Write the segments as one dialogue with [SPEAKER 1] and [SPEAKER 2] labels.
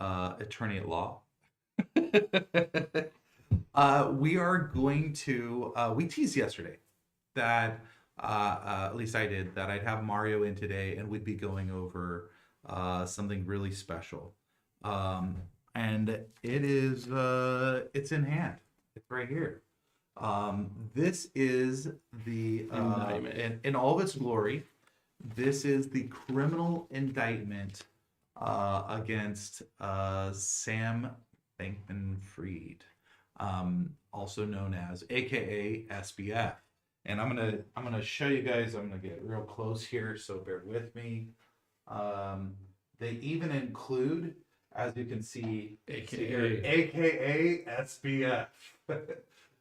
[SPEAKER 1] attorney at law. We are going to, we teased yesterday that, at least I did, that I'd have Mario in today and we'd be going over something really special. And it is, it's in hand. It's right here. This is the, in all of its glory, this is the criminal indictment against Sam Bankman-Fried, also known as AKA SBF. And I'm gonna show you guys. I'm gonna get real close here, so bear with me. They even include, as you can see, AKA SBF.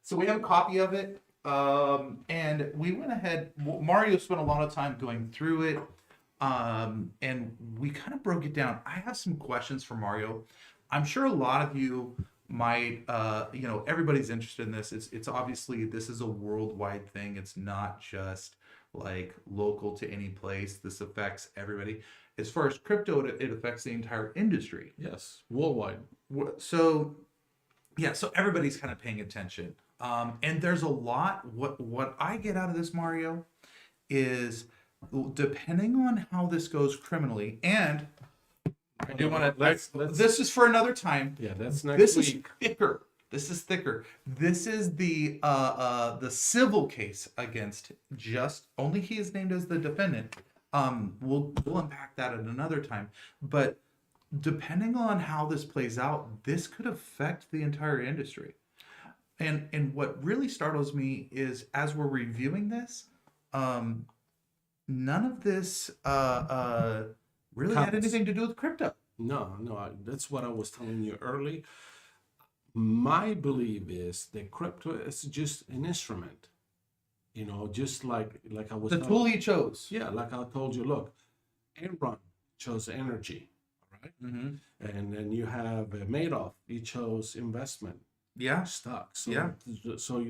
[SPEAKER 1] So we have a copy of it, and we went ahead. Mario spent a lot of time going through it, and we kind of broke it down. I have some questions for Mario. I'm sure a lot of you might, everybody's interested in this. It's obviously, this is a worldwide thing. It's not just like local to any place. This affects everybody. As far as crypto, it affects the entire industry.
[SPEAKER 2] Yes, worldwide.
[SPEAKER 1] So, yeah, so everybody's kind of paying attention. And there's a lot. What I get out of this, Mario, is depending on how this goes criminally, and I do want to. This is for another time.
[SPEAKER 2] Yeah, that's next
[SPEAKER 1] this
[SPEAKER 2] week.
[SPEAKER 1] Is thicker. This is thicker. This is the civil case against just only he is named as the defendant. We'll unpack that at another time. But depending on how this plays out, this could affect the entire industry. And what really startles me is as we're reviewing this, none of this really had anything to do with crypto.
[SPEAKER 2] No, that's what I was telling you early. My belief is that crypto is just an instrument. Just like I was.
[SPEAKER 1] The tool he chose.
[SPEAKER 2] Yeah, like I told you. Look, Enron chose energy, right?
[SPEAKER 1] Mm-hmm.
[SPEAKER 2] And then you have Madoff. He chose investment.
[SPEAKER 1] Yeah.
[SPEAKER 2] Stocks. So,
[SPEAKER 1] yeah.
[SPEAKER 2] So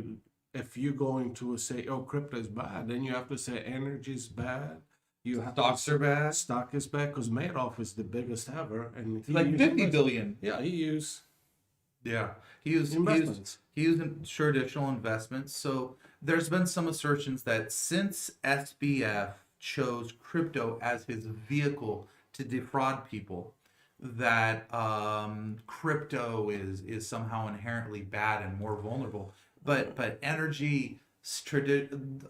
[SPEAKER 2] if you're going to say, "Oh, crypto is bad," then you have to say energy is bad.
[SPEAKER 1] Stocks are bad.
[SPEAKER 2] Stock is bad because Madoff is the biggest ever, and he
[SPEAKER 1] like 50 billion.
[SPEAKER 2] Yeah, he used.
[SPEAKER 1] Yeah, he used traditional investments. So there's been some assertions that since SBF chose crypto as his vehicle to defraud people, that crypto is somehow inherently bad and more vulnerable. But energy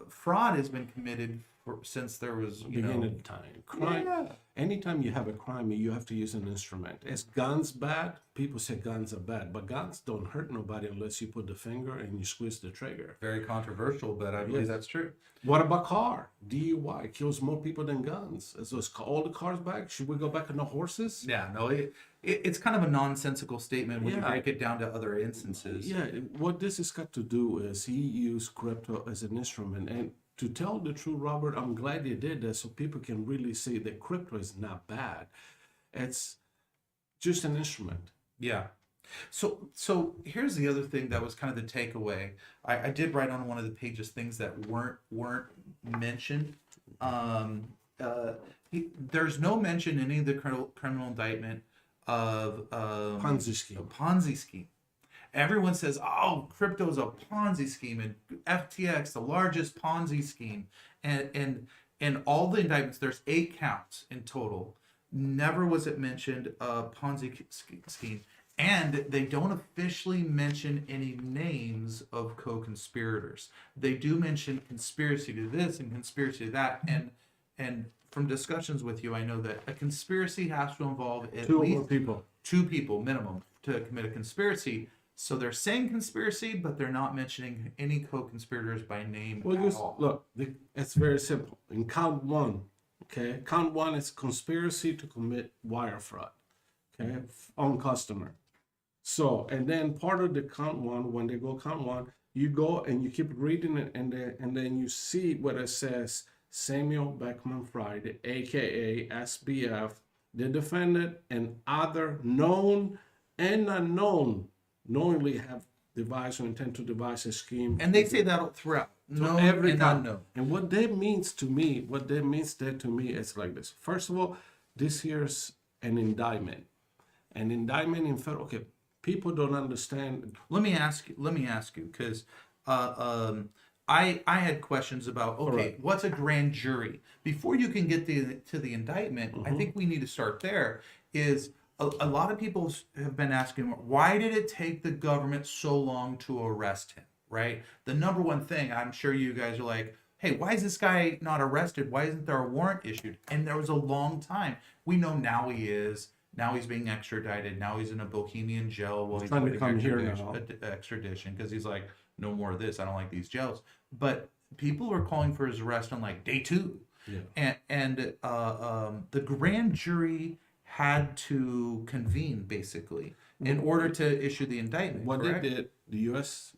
[SPEAKER 1] fraud has been committed since there was
[SPEAKER 2] beginning of time. Crime. Yeah. Anytime you have a crime, you have to use an instrument. Is guns bad? People say guns are bad, but guns don't hurt nobody unless you put the finger and you squeeze the trigger.
[SPEAKER 1] Very controversial, but I believe that's true.
[SPEAKER 2] What about car? DUI kills more people than guns. Is those all the cars back? Should we go back on the horses?
[SPEAKER 1] Yeah, no, it's kind of a nonsensical statement when you break it down to other instances.
[SPEAKER 2] Yeah, what this has got to do is he used crypto as an instrument. And to tell the truth, Robert, I'm glad you did that so people can really see that crypto is not bad. It's just an instrument.
[SPEAKER 1] Yeah. So here's the other thing that was kind of the takeaway. I did write on one of the pages things that weren't mentioned. There's no mention in any of the criminal indictment of
[SPEAKER 2] Ponzi scheme.
[SPEAKER 1] A Ponzi scheme. Everyone says, "Oh, crypto is a Ponzi scheme," and FTX, the largest Ponzi scheme, and all the indictments. There's 8 counts in total. Never was it mentioned a Ponzi scheme, and they don't officially mention any names of co-conspirators. They do mention conspiracy to this and conspiracy to that, and from discussions with you, I know that a conspiracy has to involve at least 2 people minimum to commit a conspiracy. So they're saying conspiracy, but they're not mentioning any co-conspirators by name at all.
[SPEAKER 2] Look, it's very simple. In count 1, okay? Count 1 is conspiracy to commit wire fraud, okay, on customer. So, and then part of the count 1, when they go count 1, you go and you keep reading it, and then you see what it says, Samuel Bankman-Fried, aka SBF, the defendant, and other known and unknown knowingly have devised or intend to devise a scheme.
[SPEAKER 1] And they say that throughout.
[SPEAKER 2] No, every and unknown. And what that means to me, is like this. First of all, this here's an indictment. An indictment in federal, okay, people don't understand.
[SPEAKER 1] Let me ask you, because I had questions about, okay,
[SPEAKER 2] Correct.
[SPEAKER 1] what's a grand jury? Before you can get to the indictment, I
[SPEAKER 2] Mm-hmm.
[SPEAKER 1] think we need to start there. Is a lot of people have been asking, why did it take the government so long to arrest him? Right? The number one thing, I'm sure you guys are like, hey, why is this guy not arrested? Why isn't there a warrant issued? And there was a long time. We know now he is. Now he's being extradited. Now he's in a Bohemian jail while he's
[SPEAKER 2] Trying to
[SPEAKER 1] waiting
[SPEAKER 2] come here
[SPEAKER 1] extradition because he's like, no more of this. I don't like these jails. But people were calling for his arrest on like day 2,
[SPEAKER 2] Yeah.
[SPEAKER 1] and the grand jury had to convene basically in order to issue the indictment.
[SPEAKER 2] What
[SPEAKER 1] correct?
[SPEAKER 2] they did, the U.S.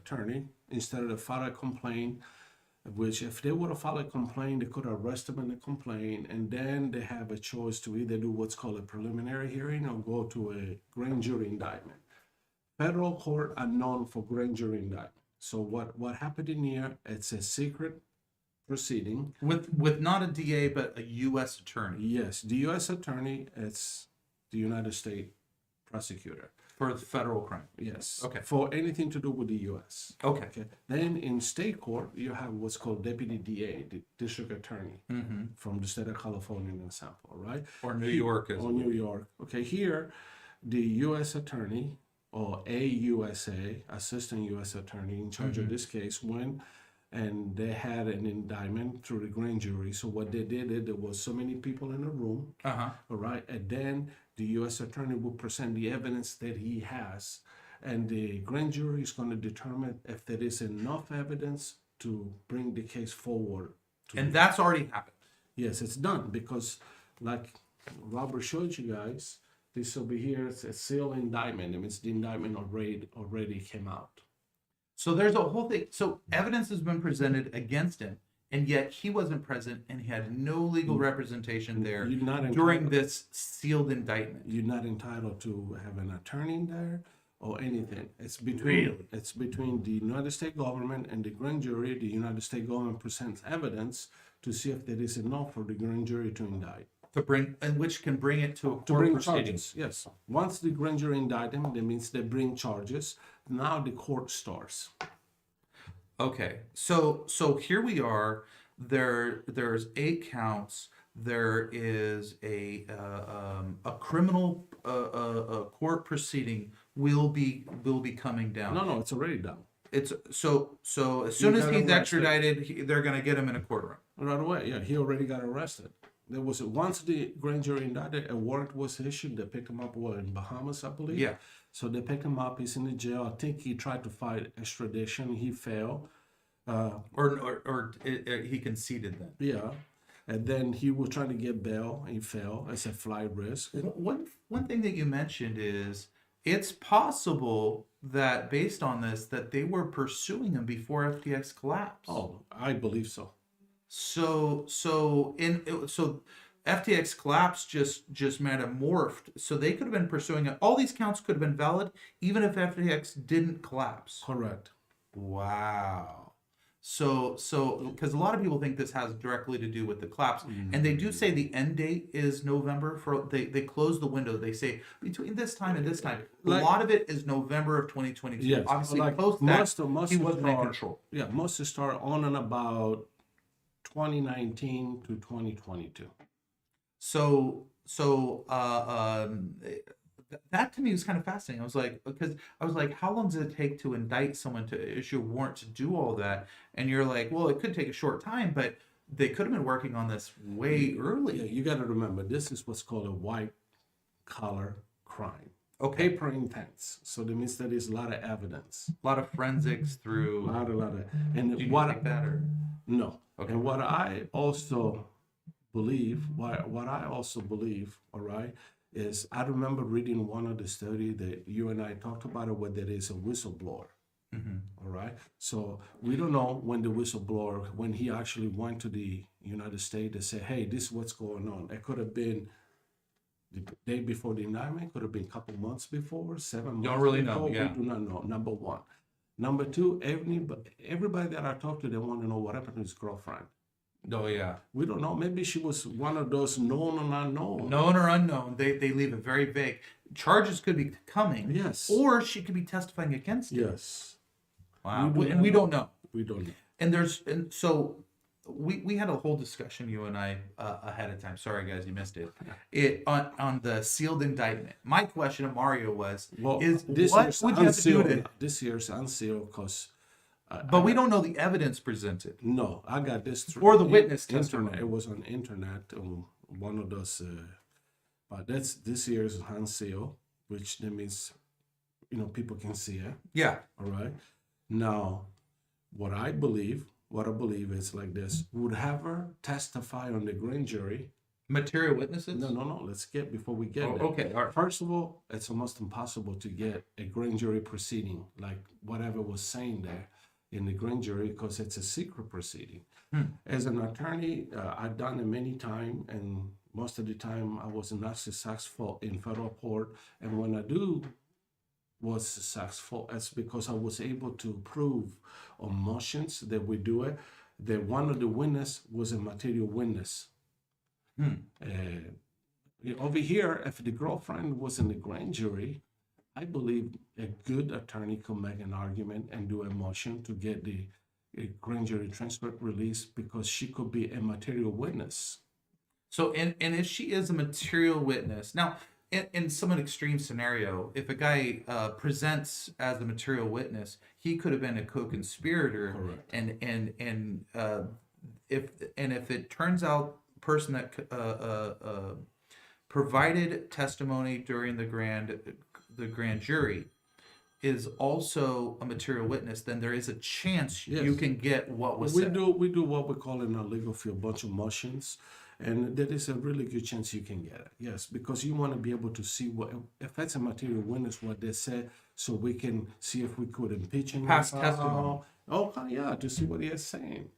[SPEAKER 2] attorney, instead of file a complaint, which if they would have filed a complaint, they could arrest them in the complaint, and then they have a choice to either do what's called a preliminary hearing or go to a grand jury indictment. Federal court are known for grand jury indictment. So what happened in here? It's a secret proceeding.
[SPEAKER 1] With not a DA but a U.S. attorney
[SPEAKER 2] Yes, the U.S. attorney, it's the United States prosecutor.
[SPEAKER 1] for the federal crime.
[SPEAKER 2] Yes.
[SPEAKER 1] Okay.
[SPEAKER 2] For anything to do with the U.S.
[SPEAKER 1] Okay.
[SPEAKER 2] Okay. Then in state court, you have what's called deputy DA, the district attorney from the state of California, an example, right?
[SPEAKER 1] Or New York as
[SPEAKER 2] Or New York. Okay. Here, the U.S. attorney or AUSA, assistant U.S. attorney in charge of this case, went and they had an indictment through the grand jury. So what they did, there was so many people in the room,
[SPEAKER 1] Uh-huh.
[SPEAKER 2] all right, and then the U.S. attorney will present the evidence that he has, and the grand jury is going to determine if there is enough evidence to bring the case forward.
[SPEAKER 1] And that's already happened.
[SPEAKER 2] Yes, it's done because, like Robert showed you guys, this over here is a sealed indictment. It means the indictment already came out.
[SPEAKER 1] So there's a whole thing. So evidence has been presented against him, and yet he wasn't present, and he had no legal representation there
[SPEAKER 2] You're not
[SPEAKER 1] during
[SPEAKER 2] entitled-
[SPEAKER 1] this sealed indictment.
[SPEAKER 2] You're not entitled to have an attorney there or anything. It's between
[SPEAKER 1] Really?
[SPEAKER 2] it's between the United States government and the grand jury. The United States government presents evidence to see if there is enough for the grand jury to indict.
[SPEAKER 1] To bring, and which can bring it to a
[SPEAKER 2] To
[SPEAKER 1] court
[SPEAKER 2] bring
[SPEAKER 1] proceeding.
[SPEAKER 2] charges, yes. Once the grand jury indict them, that means they bring charges. Now the court starts.
[SPEAKER 1] Okay, so here we are. There's 8 counts. There is a criminal court proceeding will be coming down.
[SPEAKER 2] No, it's already done.
[SPEAKER 1] It's so as soon as
[SPEAKER 2] got
[SPEAKER 1] he's
[SPEAKER 2] arrested.
[SPEAKER 1] extradited, they're gonna get him in a courtroom.
[SPEAKER 2] Right away, yeah, he already got arrested. There was once the grand jury indicted, a warrant was issued. They picked him up in Bahamas, I believe.
[SPEAKER 1] Yeah.
[SPEAKER 2] So they picked him up. He's in the jail. I think he tried to fight extradition. He failed.
[SPEAKER 1] Or he conceded then.
[SPEAKER 2] Yeah, and then he was trying to get bail. He failed. It's a flight risk.
[SPEAKER 1] One thing that you mentioned is it's possible that based on this that they were pursuing him before FTX collapsed.
[SPEAKER 2] Oh, I believe so.
[SPEAKER 1] So FTX collapse just metamorphed. So they could have been pursuing it. All these counts could have been valid even if FTX didn't collapse.
[SPEAKER 2] Correct.
[SPEAKER 1] Wow. So because a lot of people think this has directly to do with the collapse, and they do say the end date is November. They close the window. They say between this time and this time. A lot of it is November of 2022.
[SPEAKER 2] Yes.
[SPEAKER 1] Obviously,
[SPEAKER 2] Like
[SPEAKER 1] post that, he wasn't in control.
[SPEAKER 2] Yeah, most of start on and about 2019 to 2022.
[SPEAKER 1] That to me was kind of fascinating. I was like, how long does it take to indict someone, to issue a warrant, to do all that? And you're like, well, it could take a short time, but they could have been working on this way early.
[SPEAKER 2] Yeah, you got to remember, this is what's called a white collar crime.
[SPEAKER 1] Okay.
[SPEAKER 2] Paper intense. So that means there is a lot of evidence.
[SPEAKER 1] A lot of forensics through.
[SPEAKER 2] A lot of. And
[SPEAKER 1] Do you
[SPEAKER 2] what
[SPEAKER 1] take that or?
[SPEAKER 2] no.
[SPEAKER 1] Okay.
[SPEAKER 2] And what I also believe, all right, is I remember reading one of the study that you and I talked about it, where there is a whistleblower. All right. So we don't know when the whistleblower, when he actually went to the United States to say, hey, this is what's going on. It could have been the day before the indictment, could have been a couple months before, 7 months.
[SPEAKER 1] Don't really
[SPEAKER 2] before.
[SPEAKER 1] know. Yeah.
[SPEAKER 2] We do not know. Number one. Number two, everybody that I talk to, they want to know what happened to his girlfriend.
[SPEAKER 1] Oh yeah.
[SPEAKER 2] We don't know. Maybe she was one of those known and unknown.
[SPEAKER 1] Known or unknown, they leave it very vague. Charges could be coming.
[SPEAKER 2] Yes.
[SPEAKER 1] Or she could be testifying against it.
[SPEAKER 2] Yes.
[SPEAKER 1] Wow.
[SPEAKER 2] We do
[SPEAKER 1] And
[SPEAKER 2] not
[SPEAKER 1] we
[SPEAKER 2] know.
[SPEAKER 1] don't know.
[SPEAKER 2] We don't know.
[SPEAKER 1] And so we had a whole discussion, you and I, ahead of time. Sorry guys, you missed it. On the sealed indictment. My question to Mario was,
[SPEAKER 2] Well,
[SPEAKER 1] is
[SPEAKER 2] this
[SPEAKER 1] what
[SPEAKER 2] year's
[SPEAKER 1] would you have to do
[SPEAKER 2] unsealed.
[SPEAKER 1] to?
[SPEAKER 2] This year's unsealed because
[SPEAKER 1] But we don't know the evidence presented.
[SPEAKER 2] no, I got this through
[SPEAKER 1] Or the witness
[SPEAKER 2] internet.
[SPEAKER 1] testimony.
[SPEAKER 2] It was on internet on one of those. But that's this year's unsealed, which that means people can see it.
[SPEAKER 1] Yeah.
[SPEAKER 2] All right. Now, what I believe is like this: would have her testify on the grand jury?
[SPEAKER 1] Material witnesses?
[SPEAKER 2] No. Let's get before we get
[SPEAKER 1] Oh,
[SPEAKER 2] there.
[SPEAKER 1] okay. All right.
[SPEAKER 2] First of all, it's almost impossible to get a grand jury proceeding like whatever was saying there in the grand jury because it's a secret proceeding. As an attorney, I've done it many times, and most of the time I was not successful in federal court. And when I was successful, it's because I was able to prove on motions that we do it that one of the witness was a material witness. Over here, if the girlfriend was in the grand jury, I believe a good attorney could make an argument and do a motion to get the grand jury transcript released because she could be a material witness.
[SPEAKER 1] So, and if she is a material witness, now, in some extreme scenario, if a guy presents as a material witness, he could have been a co-conspirator.
[SPEAKER 2] Correct.
[SPEAKER 1] And if it turns out person that provided testimony during the grand jury is also a material witness, then there is a chance
[SPEAKER 2] Yes.
[SPEAKER 1] you can get what was
[SPEAKER 2] We
[SPEAKER 1] said.
[SPEAKER 2] do what we call in our legal field a bunch of motions, and there is a really good chance you can get it. Yes, because you want to be able to see what if that's a material witness what they said, so we can see if we could impeach him.
[SPEAKER 1] Past testimony.
[SPEAKER 2] Oh yeah, to see what he is saying.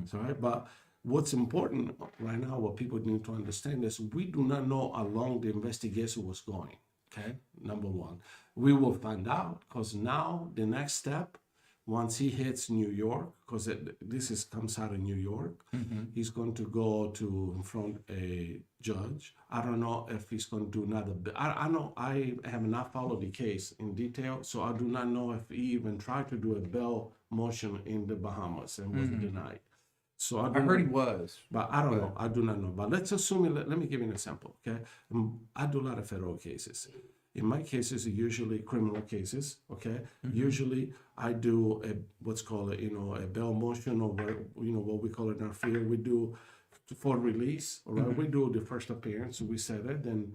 [SPEAKER 2] So right, but what's important right now, what people need to understand is we do not know how long the investigation was going. Okay, number one, we will find out because now the next step, once he hits New York, because this comes out of New York, he's going to go to in front a judge. I don't know if he's going to do another. I know I have not followed the case in detail, so I do not know if he even tried to do a bail motion in the Bahamas and was denied. So
[SPEAKER 1] I heard he was.
[SPEAKER 2] but I don't know. I do not know. But let's assume, let me give you an example, okay? I do a lot of federal cases. In my cases, usually criminal cases, okay? Usually I do what's called a bail motion, or what we call it in our field. We do for release, all right? We do the first appearance, we say that, then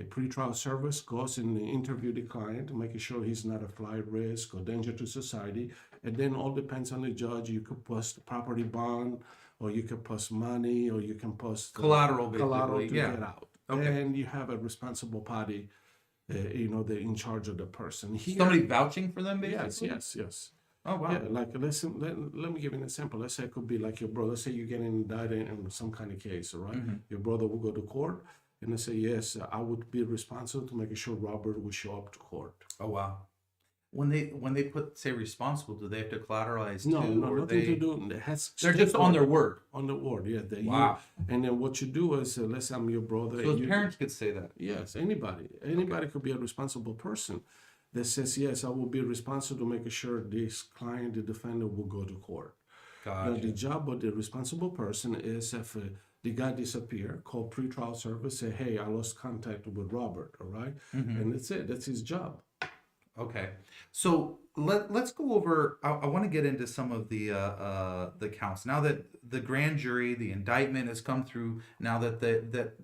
[SPEAKER 2] pretrial service goes and interview the client, making sure he's not a flight risk or danger to society. And then all depends on the judge. You could post property bond, or you could post money, or you can post
[SPEAKER 1] Collateral,
[SPEAKER 2] collateral
[SPEAKER 1] basically,
[SPEAKER 2] to
[SPEAKER 1] yeah.
[SPEAKER 2] get out.
[SPEAKER 1] Okay.
[SPEAKER 2] And you have a responsible party, they're in charge of the person. Here,
[SPEAKER 1] Somebody vouching for them, basically?
[SPEAKER 2] yes.
[SPEAKER 1] Oh, wow.
[SPEAKER 2] Yeah, like listen, let me give you an example. Let's say it could be like your brother. Let's say you get indicted in some kind of case, all right? Your brother will go to court, and they say, yes, I would be responsible to making sure Robert will show up to court.
[SPEAKER 1] Oh, wow. When they say responsible, do they have to collateralize
[SPEAKER 2] No,
[SPEAKER 1] too? Or
[SPEAKER 2] nothing
[SPEAKER 1] they,
[SPEAKER 2] to do. It has
[SPEAKER 1] they're just on their word.
[SPEAKER 2] on the word, yeah.
[SPEAKER 1] Wow.
[SPEAKER 2] And then what you do is, let's say I'm your brother.
[SPEAKER 1] So
[SPEAKER 2] and
[SPEAKER 1] his parents could say that.
[SPEAKER 2] Yes, anybody could be a responsible person that says, yes, I will be responsible to make sure this client, the defendant, will go to court. Now, the job of the responsible person is if the guy disappear, call pretrial service, say, hey, I lost contact with Robert, all right? And that's it. That's his job.
[SPEAKER 1] Okay, so let's go over. I want to get into some of the counts now that the grand jury, the indictment has come through. Now that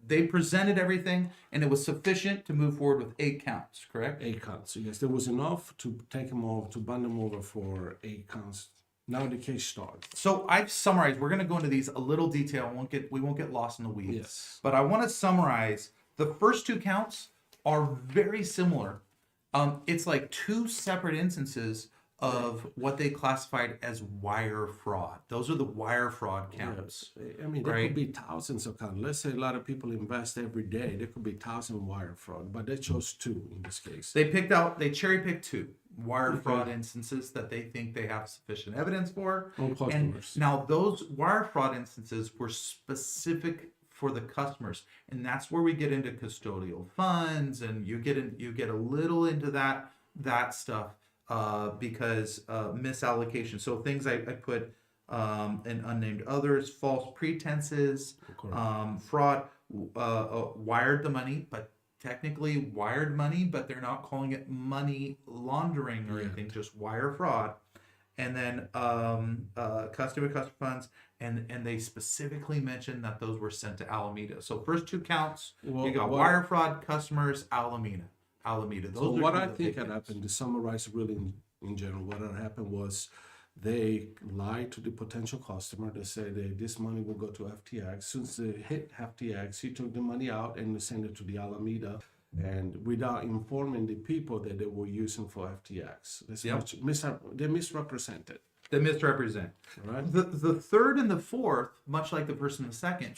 [SPEAKER 1] they presented everything and it was sufficient to move forward with 8 counts, correct?
[SPEAKER 2] 8 counts. Yes, there was enough to take him over, to bond him over for 8 counts. Now the case starts.
[SPEAKER 1] So I've summarized. We're going to go into these a little detail. We won't get lost in the weeds.
[SPEAKER 2] Yes.
[SPEAKER 1] But I want to summarize. The first 2 counts are very similar. It's like 2 separate instances of what they classified as wire fraud. Those are the wire fraud counts.
[SPEAKER 2] Yes. I mean, there
[SPEAKER 1] Right.
[SPEAKER 2] could be thousands of accounts. Let's say a lot of people invest every day. There could be thousand wire fraud, but they chose two in this case.
[SPEAKER 1] They cherry picked two wire fraud instances that they think they have sufficient evidence for.
[SPEAKER 2] On
[SPEAKER 1] And
[SPEAKER 2] customers.
[SPEAKER 1] now those wire fraud instances were specific for the customers, and that's where we get into custodial funds, and you get a little into that stuff because misallocation. So things I put in unnamed others, false pretenses, fraud, wired the money, but technically wired money, but they're not calling it money laundering or anything, just wire fraud. And then customer funds, and they specifically mentioned that those were sent to Alameda. So first two counts, you got wire fraud, customers, Alameda. Those
[SPEAKER 2] So
[SPEAKER 1] are
[SPEAKER 2] what
[SPEAKER 1] the
[SPEAKER 2] I
[SPEAKER 1] big
[SPEAKER 2] think had
[SPEAKER 1] things.
[SPEAKER 2] happened, to summarize really in general, what had happened was they lied to the potential customer. They said this money will go to FTX. Since they hit FTX, he took the money out and sent it to the Alameda, and without informing the people that they were using for FTX. They misrepresented.
[SPEAKER 1] They misrepresent.
[SPEAKER 2] Right.
[SPEAKER 1] The third and the fourth, much like the first and the second,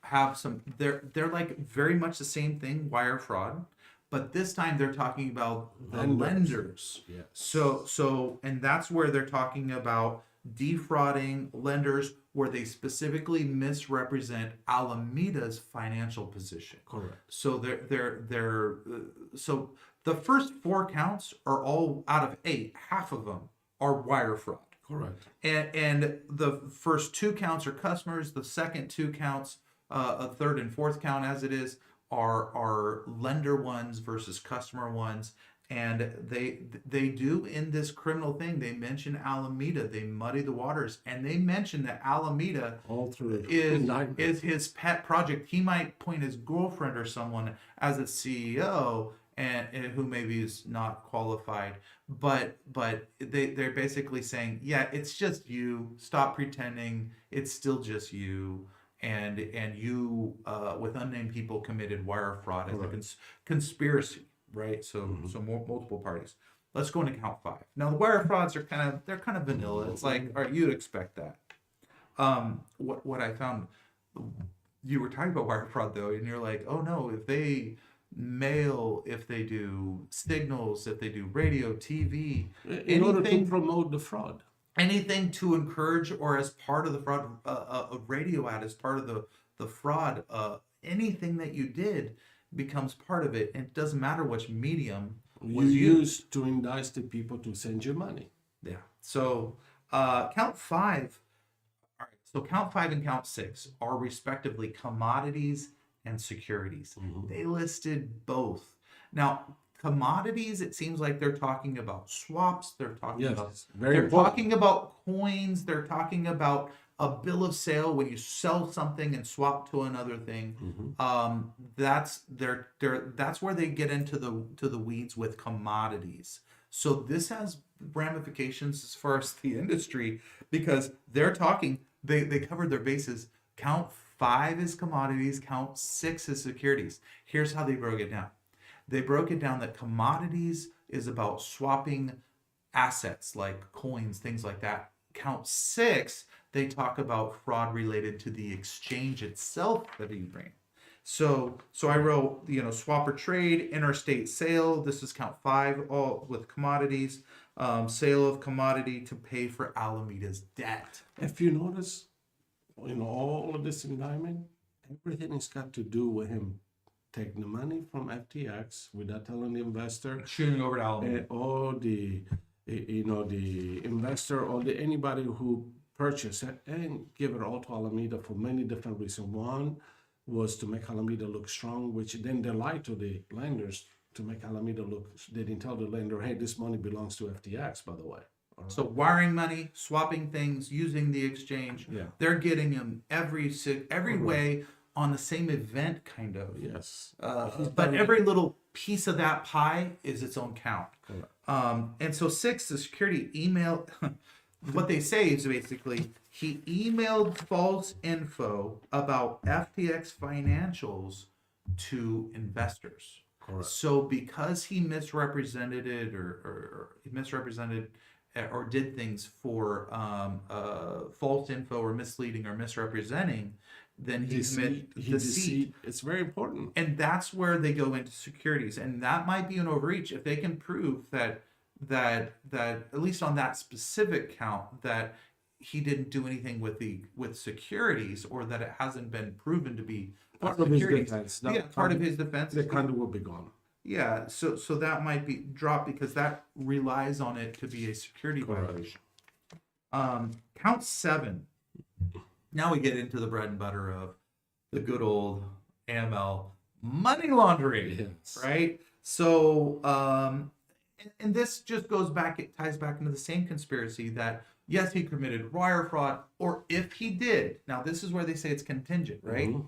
[SPEAKER 1] have some. They're like very much the same thing, wire fraud, but this time they're talking about the lenders.
[SPEAKER 2] Yeah.
[SPEAKER 1] So and that's where they're talking about defrauding lenders, where they specifically misrepresent Alameda's financial position.
[SPEAKER 2] Correct.
[SPEAKER 1] So so the first four counts are all out of 8. Half of them are wire fraud.
[SPEAKER 2] Correct.
[SPEAKER 1] And the first two counts are customers. The second two counts, a third and fourth count as it is, are lender ones versus customer ones. And they do in this criminal thing, they mention Alameda, they muddy the waters, and they mention that Alameda
[SPEAKER 2] All through
[SPEAKER 1] is his pet project. He might point his girlfriend or someone as a CEO, and who maybe is not qualified, but they're basically saying, yeah, it's just you. Stop pretending. It's still just you. And you with unnamed people committed wire fraud as a conspiracy, right? So multiple parties. Let's go into count 5. Now the wire frauds are kind of vanilla. It's like, all right, you'd expect that. What I found, you were talking about wire fraud though, and you're like, oh no, if they mail, if they do signals, if they do radio, TV,
[SPEAKER 2] in order to promote the fraud.
[SPEAKER 1] Anything to encourage or as part of the fraud, a radio ad as part of the fraud, anything that you did becomes part of it. And it doesn't matter which medium was
[SPEAKER 2] used to entice the people to send you money.
[SPEAKER 1] Yeah. So count 5. All right. So count 5 and count 6 are respectively commodities and securities. They listed both. Now, commodities, it seems like they're talking about swaps. They're talking talking about coins. They're talking about a bill of sale when you sell something and swap to another thing. That's where they get into the weeds with commodities. So this has ramifications as far as the industry, because they're talking. They covered their bases. Count 5 is commodities. Count 6 is securities. Here's how they broke it down. They broke it down that commodities is about swapping assets like coins, things like that. Count 6, they talk about fraud related to the exchange itself that you bring. So I wrote, swap or trade, interstate sale. This is count 5, all with commodities. Sale of commodity to pay for Alameda's debt.
[SPEAKER 2] If you notice, all of this indictment, everything has got to do with him taking the money from FTX without telling the investor,
[SPEAKER 1] Shooting over to Alameda.
[SPEAKER 2] or the investor or anybody who purchased it, and give it all to Alameda for many different reasons. One was to make Alameda look strong, which then they lied to the lenders to make Alameda look. They didn't tell the lender, hey, this money belongs to FTX, by the way.
[SPEAKER 1] So wiring money, swapping things, using the exchange.
[SPEAKER 2] Yeah.
[SPEAKER 1] They're getting them every way on the same event, kind of.
[SPEAKER 2] Yes.
[SPEAKER 1] But every little piece of that pie is its own count. And so 6, the security email. What they say is basically he emailed false info about FTX financials to investors.
[SPEAKER 2] Correct.
[SPEAKER 1] So because he misrepresented it or he misrepresented or did things for false info or misleading or misrepresenting, then he committed deceit.
[SPEAKER 2] It's very important.
[SPEAKER 1] And that's where they go into securities, and that might be an overreach if they can prove that at least on that specific count that he didn't do anything with securities, or that it hasn't been proven to be
[SPEAKER 2] Part of his
[SPEAKER 1] securities.
[SPEAKER 2] defense.
[SPEAKER 1] Yeah, part of his defense.
[SPEAKER 2] The conduit will be gone.
[SPEAKER 1] Yeah, so that might be dropped because that relies on it to be a security violation. Count 7. Now we get into the bread and butter of the good old AML money laundering,
[SPEAKER 2] Yes.
[SPEAKER 1] right? So, and this just goes back, it ties back into the same conspiracy that, yes, he committed wire fraud, or if he did, now this is where they say it's contingent, right?
[SPEAKER 2] Mhm.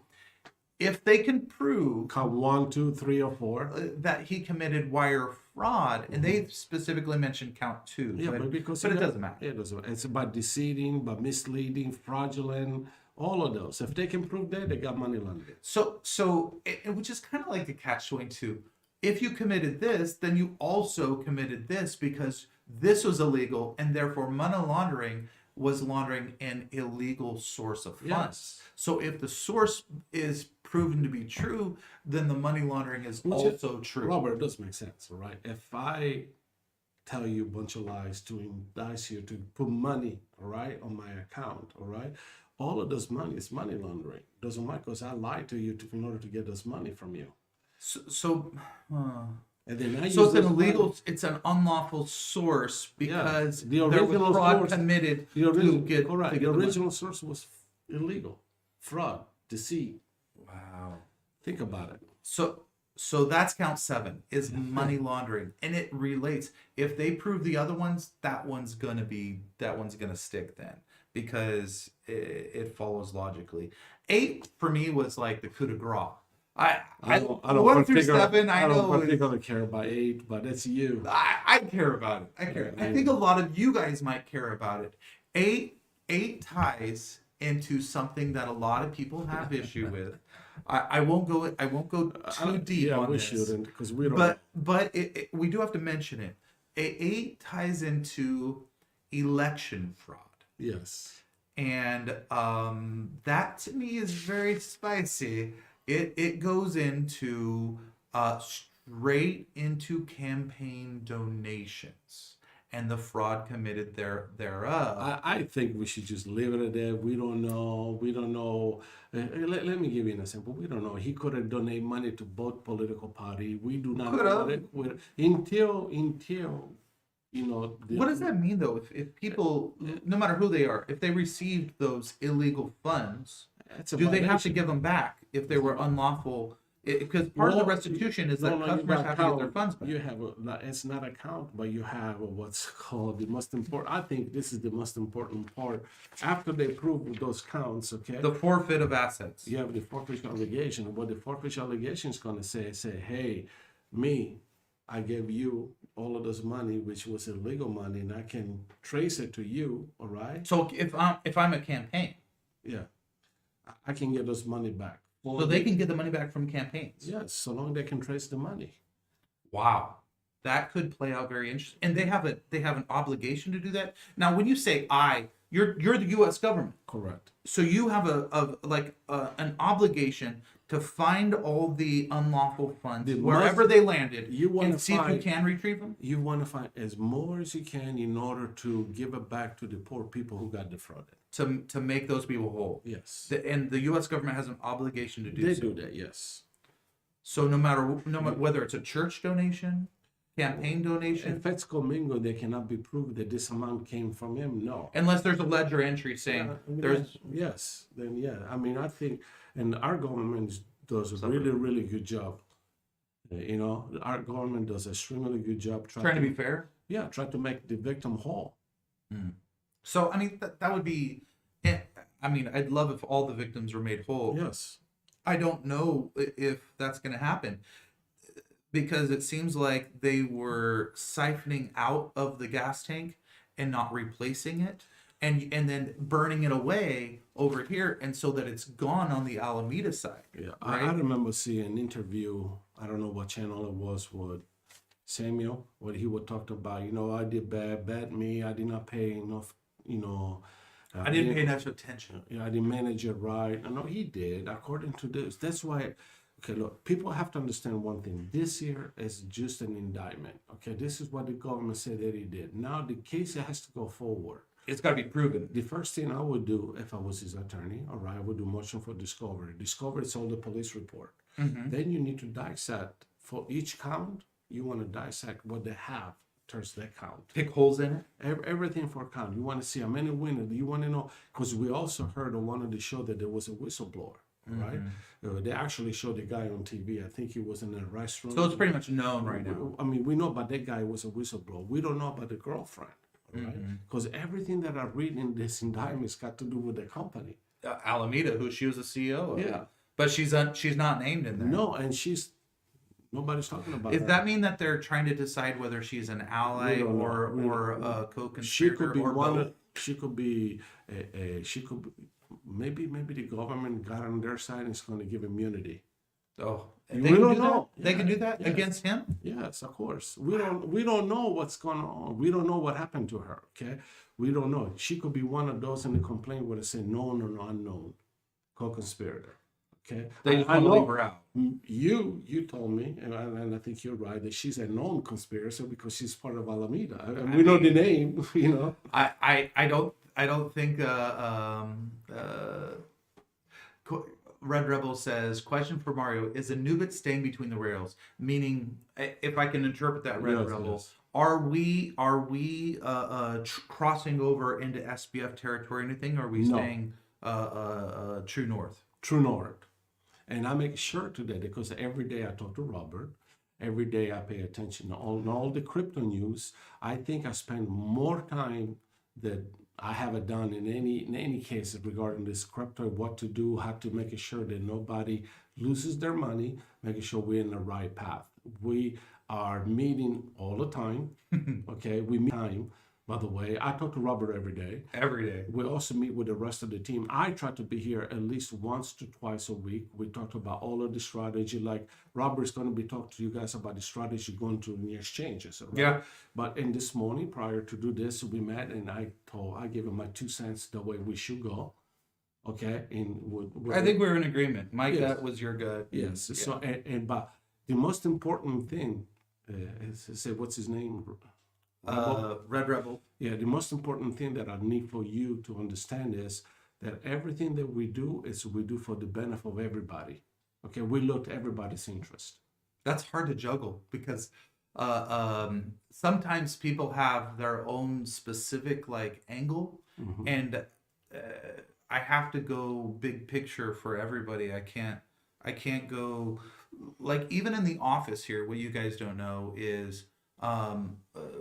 [SPEAKER 1] If they can prove
[SPEAKER 2] Count 1, 2, 3, or 4.
[SPEAKER 1] that he committed wire fraud, and they specifically mentioned count 2,
[SPEAKER 2] Yeah,
[SPEAKER 1] but
[SPEAKER 2] but
[SPEAKER 1] it doesn't matter.
[SPEAKER 2] It doesn't. It's about deceiving, by misleading, fraudulent, all of those. If they can prove that, they got money laundering.
[SPEAKER 1] So which is kind of like the catch-22. If you committed this, then you also committed this because this was illegal, and therefore money laundering was laundering an illegal source of funds.
[SPEAKER 2] Yes.
[SPEAKER 1] So if the source is proven to be true, then the money laundering is also true.
[SPEAKER 2] Robert, it does make sense, all right? If I tell you a bunch of lies to entice you to put money, all right, on my account, all right, all of this money is money laundering. Doesn't matter because I lied to you in order to get this money from you. And then
[SPEAKER 1] So it's an illegal, it's an unlawful source because
[SPEAKER 2] the
[SPEAKER 1] there was
[SPEAKER 2] original
[SPEAKER 1] fraud
[SPEAKER 2] source-
[SPEAKER 1] committed
[SPEAKER 2] The original,
[SPEAKER 1] to get
[SPEAKER 2] correct.
[SPEAKER 1] to
[SPEAKER 2] The
[SPEAKER 1] get the
[SPEAKER 2] original source was illegal, fraud, deceit.
[SPEAKER 1] money. Wow.
[SPEAKER 2] Think about it.
[SPEAKER 1] So that's count 7 is money laundering, and it relates. If they prove the other ones, that one's gonna stick then because it follows logically. 8 for me was like the coup de grace. I
[SPEAKER 2] don't
[SPEAKER 1] 1 through 7. I know
[SPEAKER 2] don't particularly care about 8, but it's you.
[SPEAKER 1] I care about it. I care. I think a lot of you guys might care about it. 8 ties into something that a lot of people have issue with. I won't go too deep on
[SPEAKER 2] we
[SPEAKER 1] this.
[SPEAKER 2] shouldn't because we don't.
[SPEAKER 1] But we do have to mention it. 8 ties into election fraud.
[SPEAKER 2] Yes.
[SPEAKER 1] And that to me is very spicy. It goes into straight into campaign donations and the fraud committed thereof.
[SPEAKER 2] I think we should just leave it at that. We don't know. Let me give you an example. We don't know. He could have donated money to both political party. We do not know it. Until you know.
[SPEAKER 1] What does that mean though? If people, no matter who they are, if they received those illegal funds, do they have to give them back if they were unlawful? Because part of the restitution is that customers have to get their funds back.
[SPEAKER 2] You have it's not a count, but you have what's called the most important. I think this is the most important part. After they prove those counts, okay,
[SPEAKER 1] The forfeit of assets.
[SPEAKER 2] you have the forfeiture allegation. What the forfeiture allegation is going to say, hey, I gave you all of this money, which was illegal money, and I can trace it to you. All right.
[SPEAKER 1] So if I'm a campaign,
[SPEAKER 2] Yeah, I can get this money back.
[SPEAKER 1] so they can get the money back from campaigns.
[SPEAKER 2] Yes, so long they can trace the money.
[SPEAKER 1] Wow, that could play out very interesting. And they have an obligation to do that. Now, when you say you're the U.S. government,
[SPEAKER 2] Correct.
[SPEAKER 1] so you have an obligation to find all the unlawful funds wherever they landed, and see if you can retrieve them.
[SPEAKER 2] You want to find as more as you can in order to give it back to the poor people who got defrauded.
[SPEAKER 1] To make those people whole.
[SPEAKER 2] Yes.
[SPEAKER 1] And the U.S. government has an obligation to do
[SPEAKER 2] They
[SPEAKER 1] so.
[SPEAKER 2] do that, yes.
[SPEAKER 1] So no matter whether it's a church donation, campaign donation,
[SPEAKER 2] If it's commingled, they cannot be proved that this amount came from him. No.
[SPEAKER 1] unless there's a ledger entry saying there's.
[SPEAKER 2] Yes. Then yeah. I mean, I think, and our government does a really, really good job. You know, our government does a extremely good job
[SPEAKER 1] Trying to be fair.
[SPEAKER 2] Yeah, try to make the victim whole.
[SPEAKER 1] So I mean that would be. I mean, I'd love if all the victims were made whole.
[SPEAKER 2] Yes.
[SPEAKER 1] I don't know if that's going to happen because it seems like they were siphoning out of the gas tank and not replacing it, and then burning it away over here, and so that it's gone on the Alameda side.
[SPEAKER 2] Yeah,
[SPEAKER 1] right?
[SPEAKER 2] I remember seeing an interview. I don't know what channel it was with Samuel, what he would talk about, I did bad me, I did not pay enough,
[SPEAKER 1] I didn't pay enough attention.
[SPEAKER 2] I didn't manage it right. No, he did, according to this. That's why, okay, look, people have to understand one thing. This here is just an indictment. Okay, this is what the government said that he did. Now the case has to go forward.
[SPEAKER 1] It's got to be proven.
[SPEAKER 2] The first thing I would do if I was his attorney, all right, I would do motion for discovery. Discovery is all the police report. Then you need to dissect for each count. You want to dissect what they have towards that count.
[SPEAKER 1] Pick holes in it.
[SPEAKER 2] Everything for a count. You want to see how many winners. You want to know, because we also heard on one of the show that there was a whistleblower, right? They actually showed the guy on TV. I think he was in a restaurant.
[SPEAKER 1] So it's pretty much known right now.
[SPEAKER 2] I mean, we know about that guy was a whistleblower. We don't know about the girlfriend, right? Because everything that I read in this indictment's got to do with the company.
[SPEAKER 1] Alameda, who she was the CEO of.
[SPEAKER 2] Yeah.
[SPEAKER 1] But she's not named in there.
[SPEAKER 2] No, and nobody's talking about
[SPEAKER 1] Does that mean that they're trying to decide whether she's an ally or a co-conspirator?
[SPEAKER 2] She could be
[SPEAKER 1] or
[SPEAKER 2] one.
[SPEAKER 1] both?
[SPEAKER 2] She could be. She could. Maybe the government got on their side and is going to give immunity.
[SPEAKER 1] Oh,
[SPEAKER 2] We
[SPEAKER 1] they can
[SPEAKER 2] don't
[SPEAKER 1] do
[SPEAKER 2] know.
[SPEAKER 1] that? They can do that
[SPEAKER 2] Yes.
[SPEAKER 1] against him?
[SPEAKER 2] Yes, of course. We don't know what's going on. We don't know what happened to her. Okay, we don't know. She could be one of those in the complaint where they say known or unknown co-conspirator. Okay,
[SPEAKER 1] They just
[SPEAKER 2] I
[SPEAKER 1] want to
[SPEAKER 2] know
[SPEAKER 1] leave her out.
[SPEAKER 2] you told me, and I think you're right, that she's a known conspirator because she's part of Alameda. And we know the name,
[SPEAKER 1] I don't think Red Rebel says, question for Mario, is Anubit staying between the rails? Meaning, if I can interpret that, Red
[SPEAKER 2] Yes,
[SPEAKER 1] Rebel,
[SPEAKER 2] yes.
[SPEAKER 1] are we crossing over into SBF territory or anything? Or are we
[SPEAKER 2] No.
[SPEAKER 1] staying true north?
[SPEAKER 2] True North. And I make sure to that because every day I talk to Robert. Every day I pay attention to all the crypto news. I think I spend more time that I haven't done in any cases regarding this crypto, what to do, how to make sure that nobody loses their money, making sure we're in the right path. We are meeting all the time. Okay, we meet time. By the way, I talk to Robert every day.
[SPEAKER 1] Every day.
[SPEAKER 2] We also meet with the rest of the team. I try to be here at least once to twice a week. We talk about all of the strategy. Like Robert's going to be talking to you guys about the strategy going to the exchanges. Right?
[SPEAKER 1] Yeah.
[SPEAKER 2] But in this morning, prior to do this, we met and I gave him my 2 cents the way we should go. Okay. And
[SPEAKER 1] I think we're in agreement. My
[SPEAKER 2] Yes.
[SPEAKER 1] gut was your gut.
[SPEAKER 2] yes.
[SPEAKER 1] Yeah.
[SPEAKER 2] So but the most important thing is say what's his name.
[SPEAKER 1] Red Rebel.
[SPEAKER 2] Yeah, the most important thing that I need for you to understand is that everything that we do for the benefit of everybody. Okay, we look at everybody's interest.
[SPEAKER 1] That's hard to juggle because sometimes people have their own specific like angle, and I have to go big picture for everybody. I can't go like even in the office here. What you guys don't know is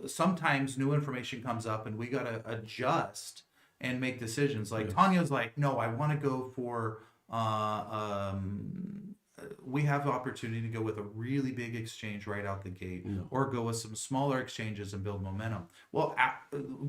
[SPEAKER 1] sometimes new information comes up and we got to adjust and make decisions. Like
[SPEAKER 2] Yes.
[SPEAKER 1] Tanya's like, no, I want to go for we have the opportunity to go with a really big exchange right out the gate, or go with some smaller exchanges and build momentum. Well,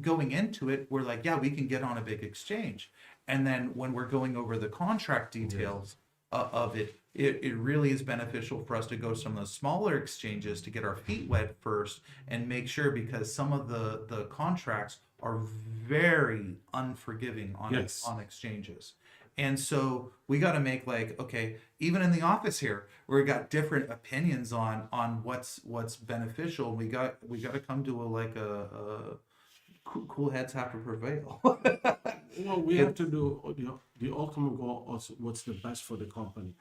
[SPEAKER 1] going into it, we're like, yeah, we can get on a big exchange. And then when we're going over the contract details of it, it really is beneficial for us to go to some of the smaller exchanges to get our feet wet first and make sure, because some of the contracts are very unforgiving on
[SPEAKER 2] Yes.
[SPEAKER 1] on exchanges. And so we got to make like, okay, even in the office here, we got different opinions on what's beneficial. We got to come to a cool heads have to prevail.
[SPEAKER 2] Well, we have to do the ultimate goal. Also, what's the best for the company?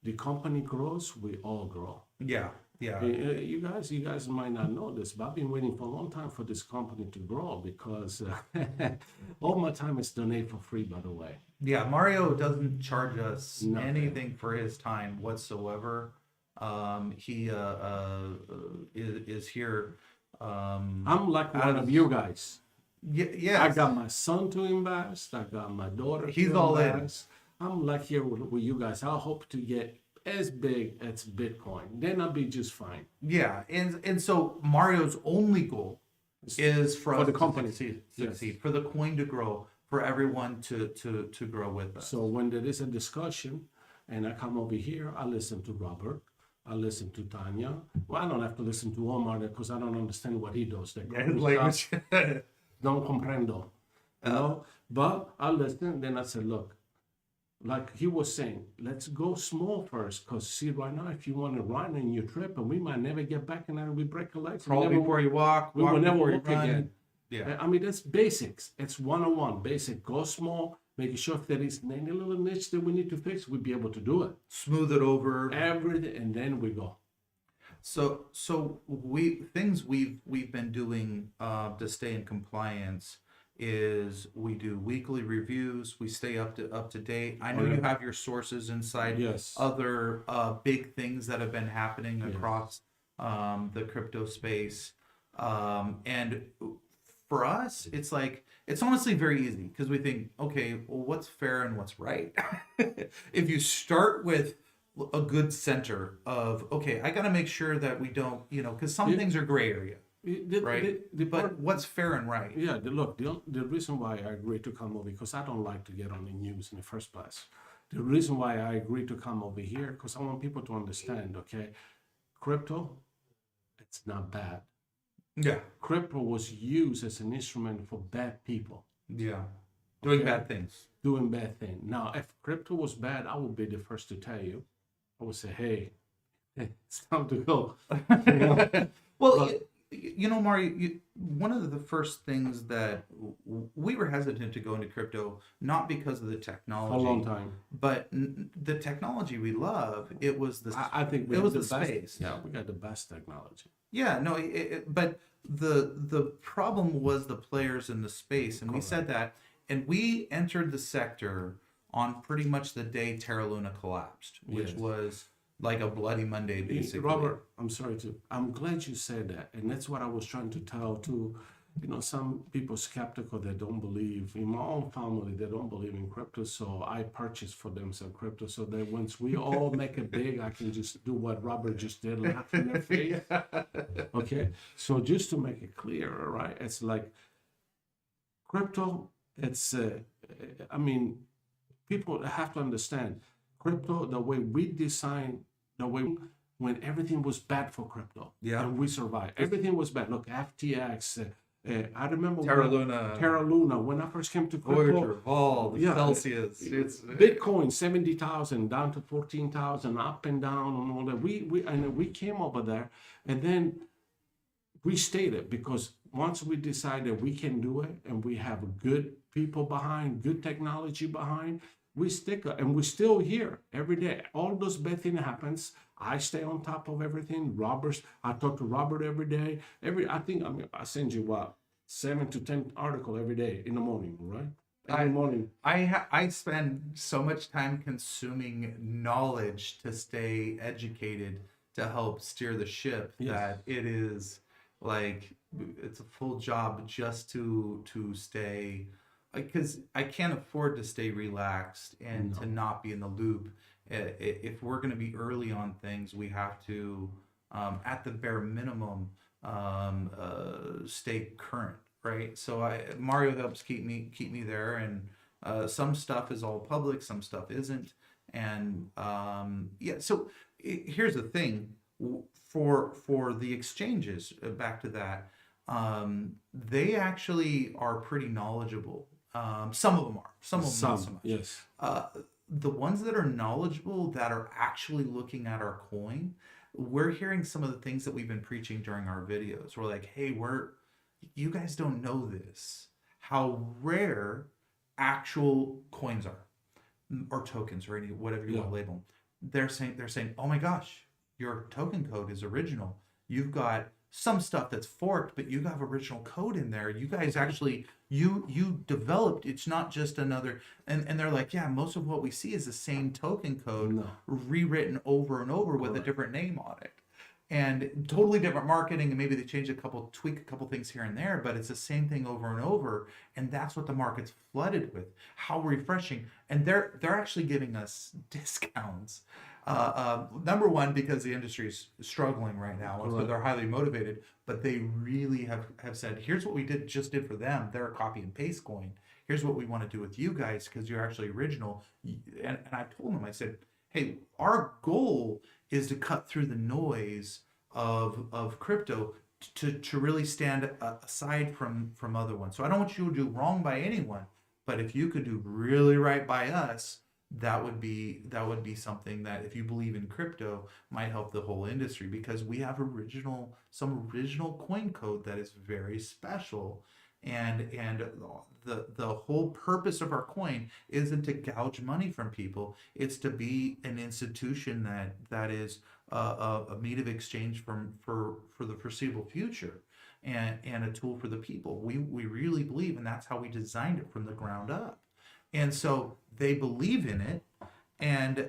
[SPEAKER 2] The company grows, we all grow.
[SPEAKER 1] Yeah.
[SPEAKER 2] You guys might not know this, but I've been waiting for a long time for this company to grow because all my time is donated for free, by the way.
[SPEAKER 1] Yeah, Mario doesn't charge us
[SPEAKER 2] Nothing.
[SPEAKER 1] anything for his time whatsoever. He is here.
[SPEAKER 2] I'm like one
[SPEAKER 1] As-
[SPEAKER 2] of you guys.
[SPEAKER 1] Yeah,
[SPEAKER 2] I got my son to invest. I got my daughter.
[SPEAKER 1] He's
[SPEAKER 2] to
[SPEAKER 1] all in.
[SPEAKER 2] invest. I'm like here with you guys. I hope to get as big as Bitcoin. Then I'll be just fine.
[SPEAKER 1] yeah, and so Mario's only goal is for us
[SPEAKER 2] the
[SPEAKER 1] to
[SPEAKER 2] company.
[SPEAKER 1] succeed, for the coin to grow, for everyone to grow with us.
[SPEAKER 2] So when there is a discussion and I come over here, I listen to Robert. I listen to Tanya. Well, I don't have to listen to Omar because I don't understand what he does. That
[SPEAKER 1] Yeah, his language.
[SPEAKER 2] don't comprendo, you know. But I listened. Then I said, look, like he was saying, let's go small first. Because see, right now, if you want to run and you trip, and we might never get back, and then we break our legs.
[SPEAKER 1] Crawl before you walk.
[SPEAKER 2] We
[SPEAKER 1] Walk
[SPEAKER 2] will never
[SPEAKER 1] before you
[SPEAKER 2] walk
[SPEAKER 1] run.
[SPEAKER 2] again.
[SPEAKER 1] Yeah.
[SPEAKER 2] I mean, that's basics. It's 101. Basic. Go small. Making sure if there is any little niche that we need to fix, we'll be able to do it.
[SPEAKER 1] Smooth it over.
[SPEAKER 2] Everything, and then we go.
[SPEAKER 1] So we've been doing to stay in compliance is we do weekly reviews. We stay up to date. I know you have your sources inside
[SPEAKER 2] Yes.
[SPEAKER 1] other big things that have been happening
[SPEAKER 2] Yes.
[SPEAKER 1] across the crypto space. And for us, it's like it's honestly very easy because we think, okay, well, what's fair and what's right? If you start with a good center of, okay, I got to make sure that we don't, because some things are gray area, right? But what's fair and right?
[SPEAKER 2] Yeah, look, the reason why I agreed to come over, because I don't like to get on the news in the first place. The reason why I agreed to come over here, because I want people to understand, okay, crypto, it's not bad.
[SPEAKER 1] Yeah.
[SPEAKER 2] Crypto was used as an instrument for bad people.
[SPEAKER 1] Yeah. Doing
[SPEAKER 2] Okay.
[SPEAKER 1] bad things.
[SPEAKER 2] Doing bad things. Now, if crypto was bad, I would be the first to tell you. I would say, hey, it's time to go. You know?
[SPEAKER 1] Well,
[SPEAKER 2] But-
[SPEAKER 1] Mario, one of the first things that we were hesitant to go into crypto, not because of the
[SPEAKER 2] For
[SPEAKER 1] technology,
[SPEAKER 2] a long time.
[SPEAKER 1] but the technology we love. It was the
[SPEAKER 2] I think we
[SPEAKER 1] it
[SPEAKER 2] have
[SPEAKER 1] was
[SPEAKER 2] the
[SPEAKER 1] the
[SPEAKER 2] best,
[SPEAKER 1] space.
[SPEAKER 2] Yeah, we got the best technology.
[SPEAKER 1] Yeah, no, but the problem was the players in the space, and we said that, and we entered the sector on pretty much the day Terra Luna collapsed, which
[SPEAKER 2] Yes.
[SPEAKER 1] was like a bloody Monday, basically.
[SPEAKER 2] Robert, I'm glad you said that. And that's what I was trying to tell to, some people skeptical that don't believe. In my own family, they don't believe in crypto. So I purchased for them some crypto so that once we all make it big, I can just do what Robert just did, laugh in their face. Okay. So just to make it clear, all right, it's like crypto, it's, people have to understand crypto, the way we design, the way when everything was bad for crypto,
[SPEAKER 1] Yeah.
[SPEAKER 2] and we survived. Everything was bad. Look, FTX. I remember
[SPEAKER 1] Terra
[SPEAKER 2] when-
[SPEAKER 1] Luna,
[SPEAKER 2] Terra Luna. When I first came to crypto,
[SPEAKER 1] Voyager, Vol,
[SPEAKER 2] Yeah.
[SPEAKER 1] Celsius. It's
[SPEAKER 2] Bitcoin 70,000 down to 14,000, up and down, and all that. We came over there, and then we stayed it because once we decided we can do it, and we have good people behind, good technology behind, we stick it, and we're still here every day. All those bad things happens. I stay on top of everything. I talk to Robert every day. I send you 7 to 10 article every day in the morning, right? Every morning.
[SPEAKER 1] I spend so much time consuming knowledge to stay educated to help steer the ship
[SPEAKER 2] Yes.
[SPEAKER 1] that it is like it's a full job just to stay, because I can't afford to stay relaxed and to not be in the loop. If we're going to be early on things, we have to, at the bare minimum, stay current, right? So Mario helps keep me there, and some stuff is all public, some stuff isn't, and yeah. So here's the thing: for the exchanges, back to that, they actually are pretty knowledgeable. Some of them are. Some of them not so much.
[SPEAKER 2] Yes.
[SPEAKER 1] The ones that are knowledgeable, that are actually looking at our coin, we're hearing some of the things that we've been preaching during our videos. We're like, hey, you guys don't know this, how rare actual coins are, or tokens, or whatever you want to label them. They're saying, oh my gosh, your token code is original. You've got some stuff that's forked, but you have original code in there. You guys actually, you developed, it's not just another, and they're like, yeah, most of what we see is the same token code rewritten over and over with a different name on it. And totally different marketing, and maybe they tweak a couple things here and there, but it's the same thing over and over. And that's what the market's flooded with. How refreshing. And they're actually giving us discounts. Number one, because the industry is struggling right now, so they're highly motivated, but they really have said, here's what we just did for them. They're a copy and paste coin. Here's what we want to do with you guys, because you're actually original. And I told them, I said, hey, our goal is to cut through the noise of crypto to really stand aside from other ones. So I don't want you to do wrong by anyone, but if you could do really right by us, that would be something that, if you believe in crypto, might help the whole industry, because we have some original coin code that is very special, and the whole purpose of our coin isn't to gouge money from people. It's to be an institution that is a meat of exchange for the foreseeable future, and a tool for the people. We really believe, and that's how we designed it from the ground up. And so they believe in it, and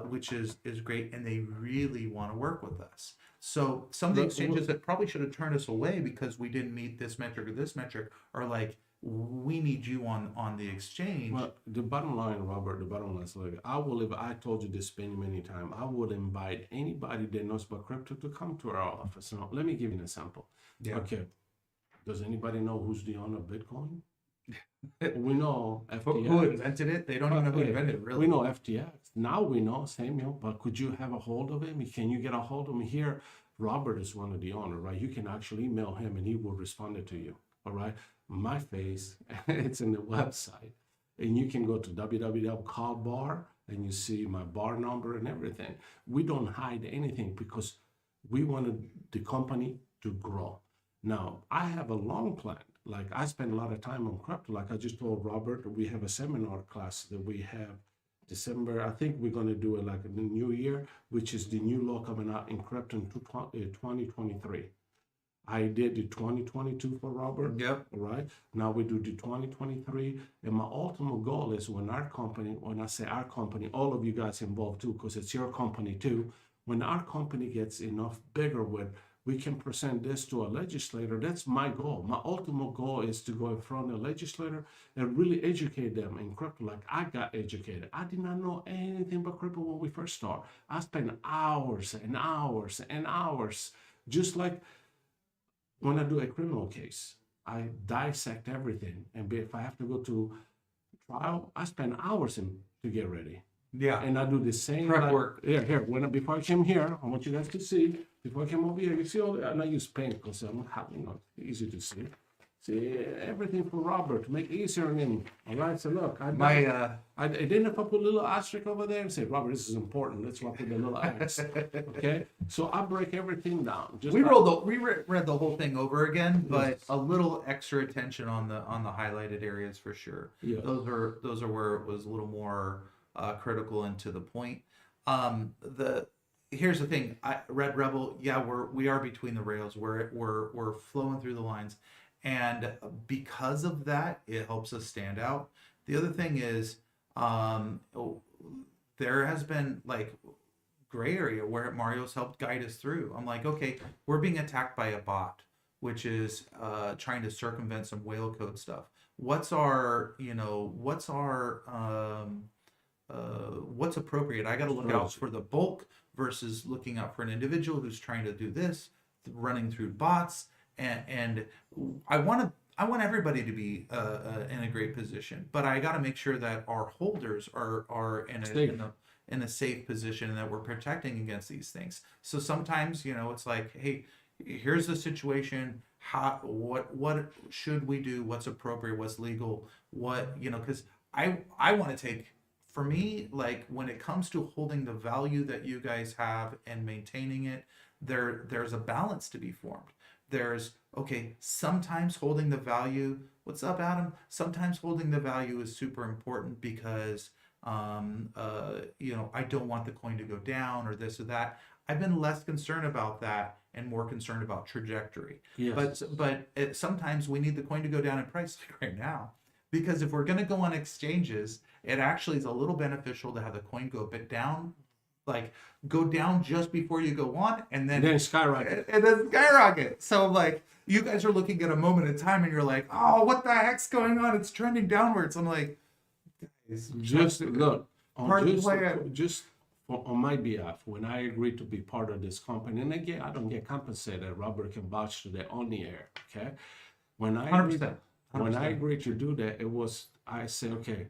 [SPEAKER 1] which is great, and they really want to work with us. So some of the exchanges that probably should have turned us away because we didn't meet this metric or this metric are like, we need you on the exchange.
[SPEAKER 2] Well, the bottom line, Robert, the bottom line is like, I told you this many times, I would invite anybody that knows about crypto to come to our office. Now, let me give you an example.
[SPEAKER 1] Yeah.
[SPEAKER 2] Okay. Does anybody know who's the owner of Bitcoin? We know FTX.
[SPEAKER 1] Who invented it? They don't even know who invented it, really.
[SPEAKER 2] We know FTX. Now we know Samuel, but could you have a hold of him? Can you get a hold of him here? Robert is one of the owner, right? You can actually email him and he will respond it to you. All right. My face, it's in the website. And you can go to www.callbar and you see my bar number and everything. We don't hide anything because we wanted the company to grow. Now, I have a long plan. Like, I spend a lot of time on crypto. Like I just told Robert, we have a seminar class that we have December. I think we're going to do it like in the new year, which is the new law coming out in crypto in 2023. I did the 2022 for Robert.
[SPEAKER 1] Yep.
[SPEAKER 2] Right. Now we do the 2023. And my ultimate goal is when I say our company, all of you guys involved too, because it's your company too. When our company gets enough bigger where we can present this to a legislator, that's my goal. My ultimate goal is to go in front of a legislator and really educate them in crypto like I got educated. I did not know anything about crypto when we first started. I spent hours and hours and hours, just like when I do a criminal case. I dissect everything. And if I have to go to trial, I spend hours to get ready.
[SPEAKER 1] Yeah.
[SPEAKER 2] And I do the same
[SPEAKER 1] Prep work.
[SPEAKER 2] Here. Before I came here, I want you guys to see. Before I came over here, you see all the, and I use paint because I'm easy to see. See everything for Robert to make it easier on him. All right. So look, I didn't if I put a little asterisk over there and say, Robert, this is important. Let's put the little X. Okay. So I break everything down.
[SPEAKER 1] We read the whole thing over again, but
[SPEAKER 2] Yes.
[SPEAKER 1] a little extra attention on the highlighted areas for sure.
[SPEAKER 2] Yes.
[SPEAKER 1] Those are where it was a little more critical and to the point. Here's the thing, Red Rebel, yeah, we are between the rails. We're flowing through the lines, and because of that, it helps us stand out. The other thing is, there has been like gray area where Mario's helped guide us through. I'm like, okay, we're being attacked by a bot, which is trying to circumvent some whale code stuff. What's appropriate? I got to look out for the bulk versus looking out for an individual who's trying to do this, running through bots, and I want everybody to be in a great position, but I got to make sure that our holders are in a safe position and that we're protecting against these things. So sometimes, it's like, hey, here's the situation. What should we do? What's appropriate? What's legal? Because I want to take. For me, like when it comes to holding the value that you guys have and maintaining it, there's a balance to be formed. Sometimes holding the value, what's up, Adam? Sometimes holding the value is super important because, I don't want the coin to go down or this or that. I've been less concerned about that and more concerned about trajectory.
[SPEAKER 2] Yes.
[SPEAKER 1] But sometimes we need the coin to go down in price like right now. Because if we're going to go on exchanges, it actually is a little beneficial to have the coin go a bit down, like go down just before you go on, and then skyrocket. So like you guys are looking at a moment in time, and you're like, oh, what the heck's going on? It's trending downwards. I'm like, guys,
[SPEAKER 2] just look.
[SPEAKER 1] Just
[SPEAKER 2] on my behalf, when I agreed to be part of this company, and again, I don't get compensated. Robert can vouch to that on the air. Okay, when I
[SPEAKER 1] 100%.
[SPEAKER 2] When I agreed to do that, I said, okay,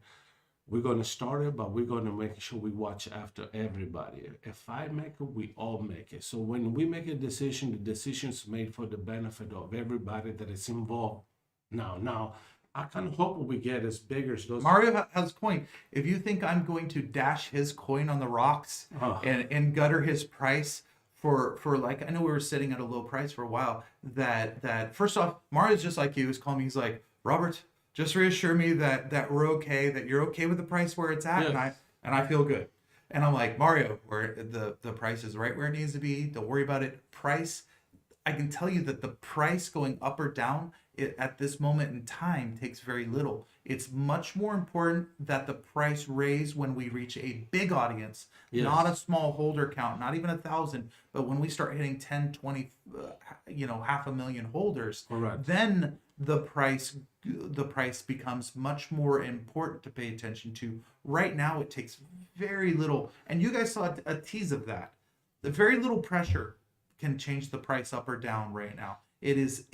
[SPEAKER 2] We're going to start it, but we're going to make sure we watch after everybody. If I make it, we all make it. So when we make a decision, the decision's made for the benefit of everybody that is involved. Now, I kind of hope we get as big as those.
[SPEAKER 1] Mario has coin. If you think I'm going to dash his coin on the rocks
[SPEAKER 2] Oh.
[SPEAKER 1] and gutter his price for like, I know we were sitting at a low price for a while, that first off, Mario's just like you. He's calling me. He's like, Robert, just reassure me that we're okay, that you're okay with the price where it's at,
[SPEAKER 2] Yes.
[SPEAKER 1] and I feel good. And I'm like, Mario, where the price is right where it needs to be. Don't worry about it. Price, I can tell you that the price going up or down at this moment in time takes very little. It's much more important that the price raise when we reach a big audience,
[SPEAKER 2] Yes.
[SPEAKER 1] not a small holder count, not even 1,000, but when we start hitting 10, 20, 500,000 holders,
[SPEAKER 2] Correct.
[SPEAKER 1] then the price becomes much more important to pay attention to. Right now, it takes very little, and you guys saw a tease of that. The very little pressure can change the price up or down right now. It is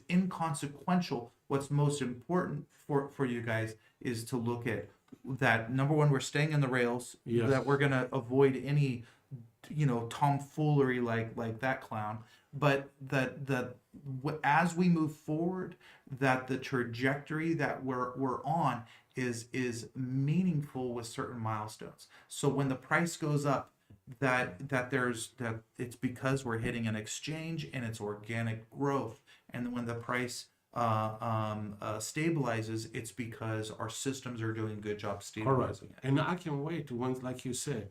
[SPEAKER 1] inconsequential. What's most important for you guys is to look at that. Number one, we're staying in the rails.
[SPEAKER 2] Yes.
[SPEAKER 1] That we're gonna avoid any tomfoolery like that clown. But as we move forward, that the trajectory that we're on is meaningful with certain milestones. So when the price goes up, that it's because we're hitting an exchange and it's organic growth. And when the price stabilizes, it's because our systems are doing a good job
[SPEAKER 2] Correct.
[SPEAKER 1] stabilizing it.
[SPEAKER 2] And I can wait to once, like you said,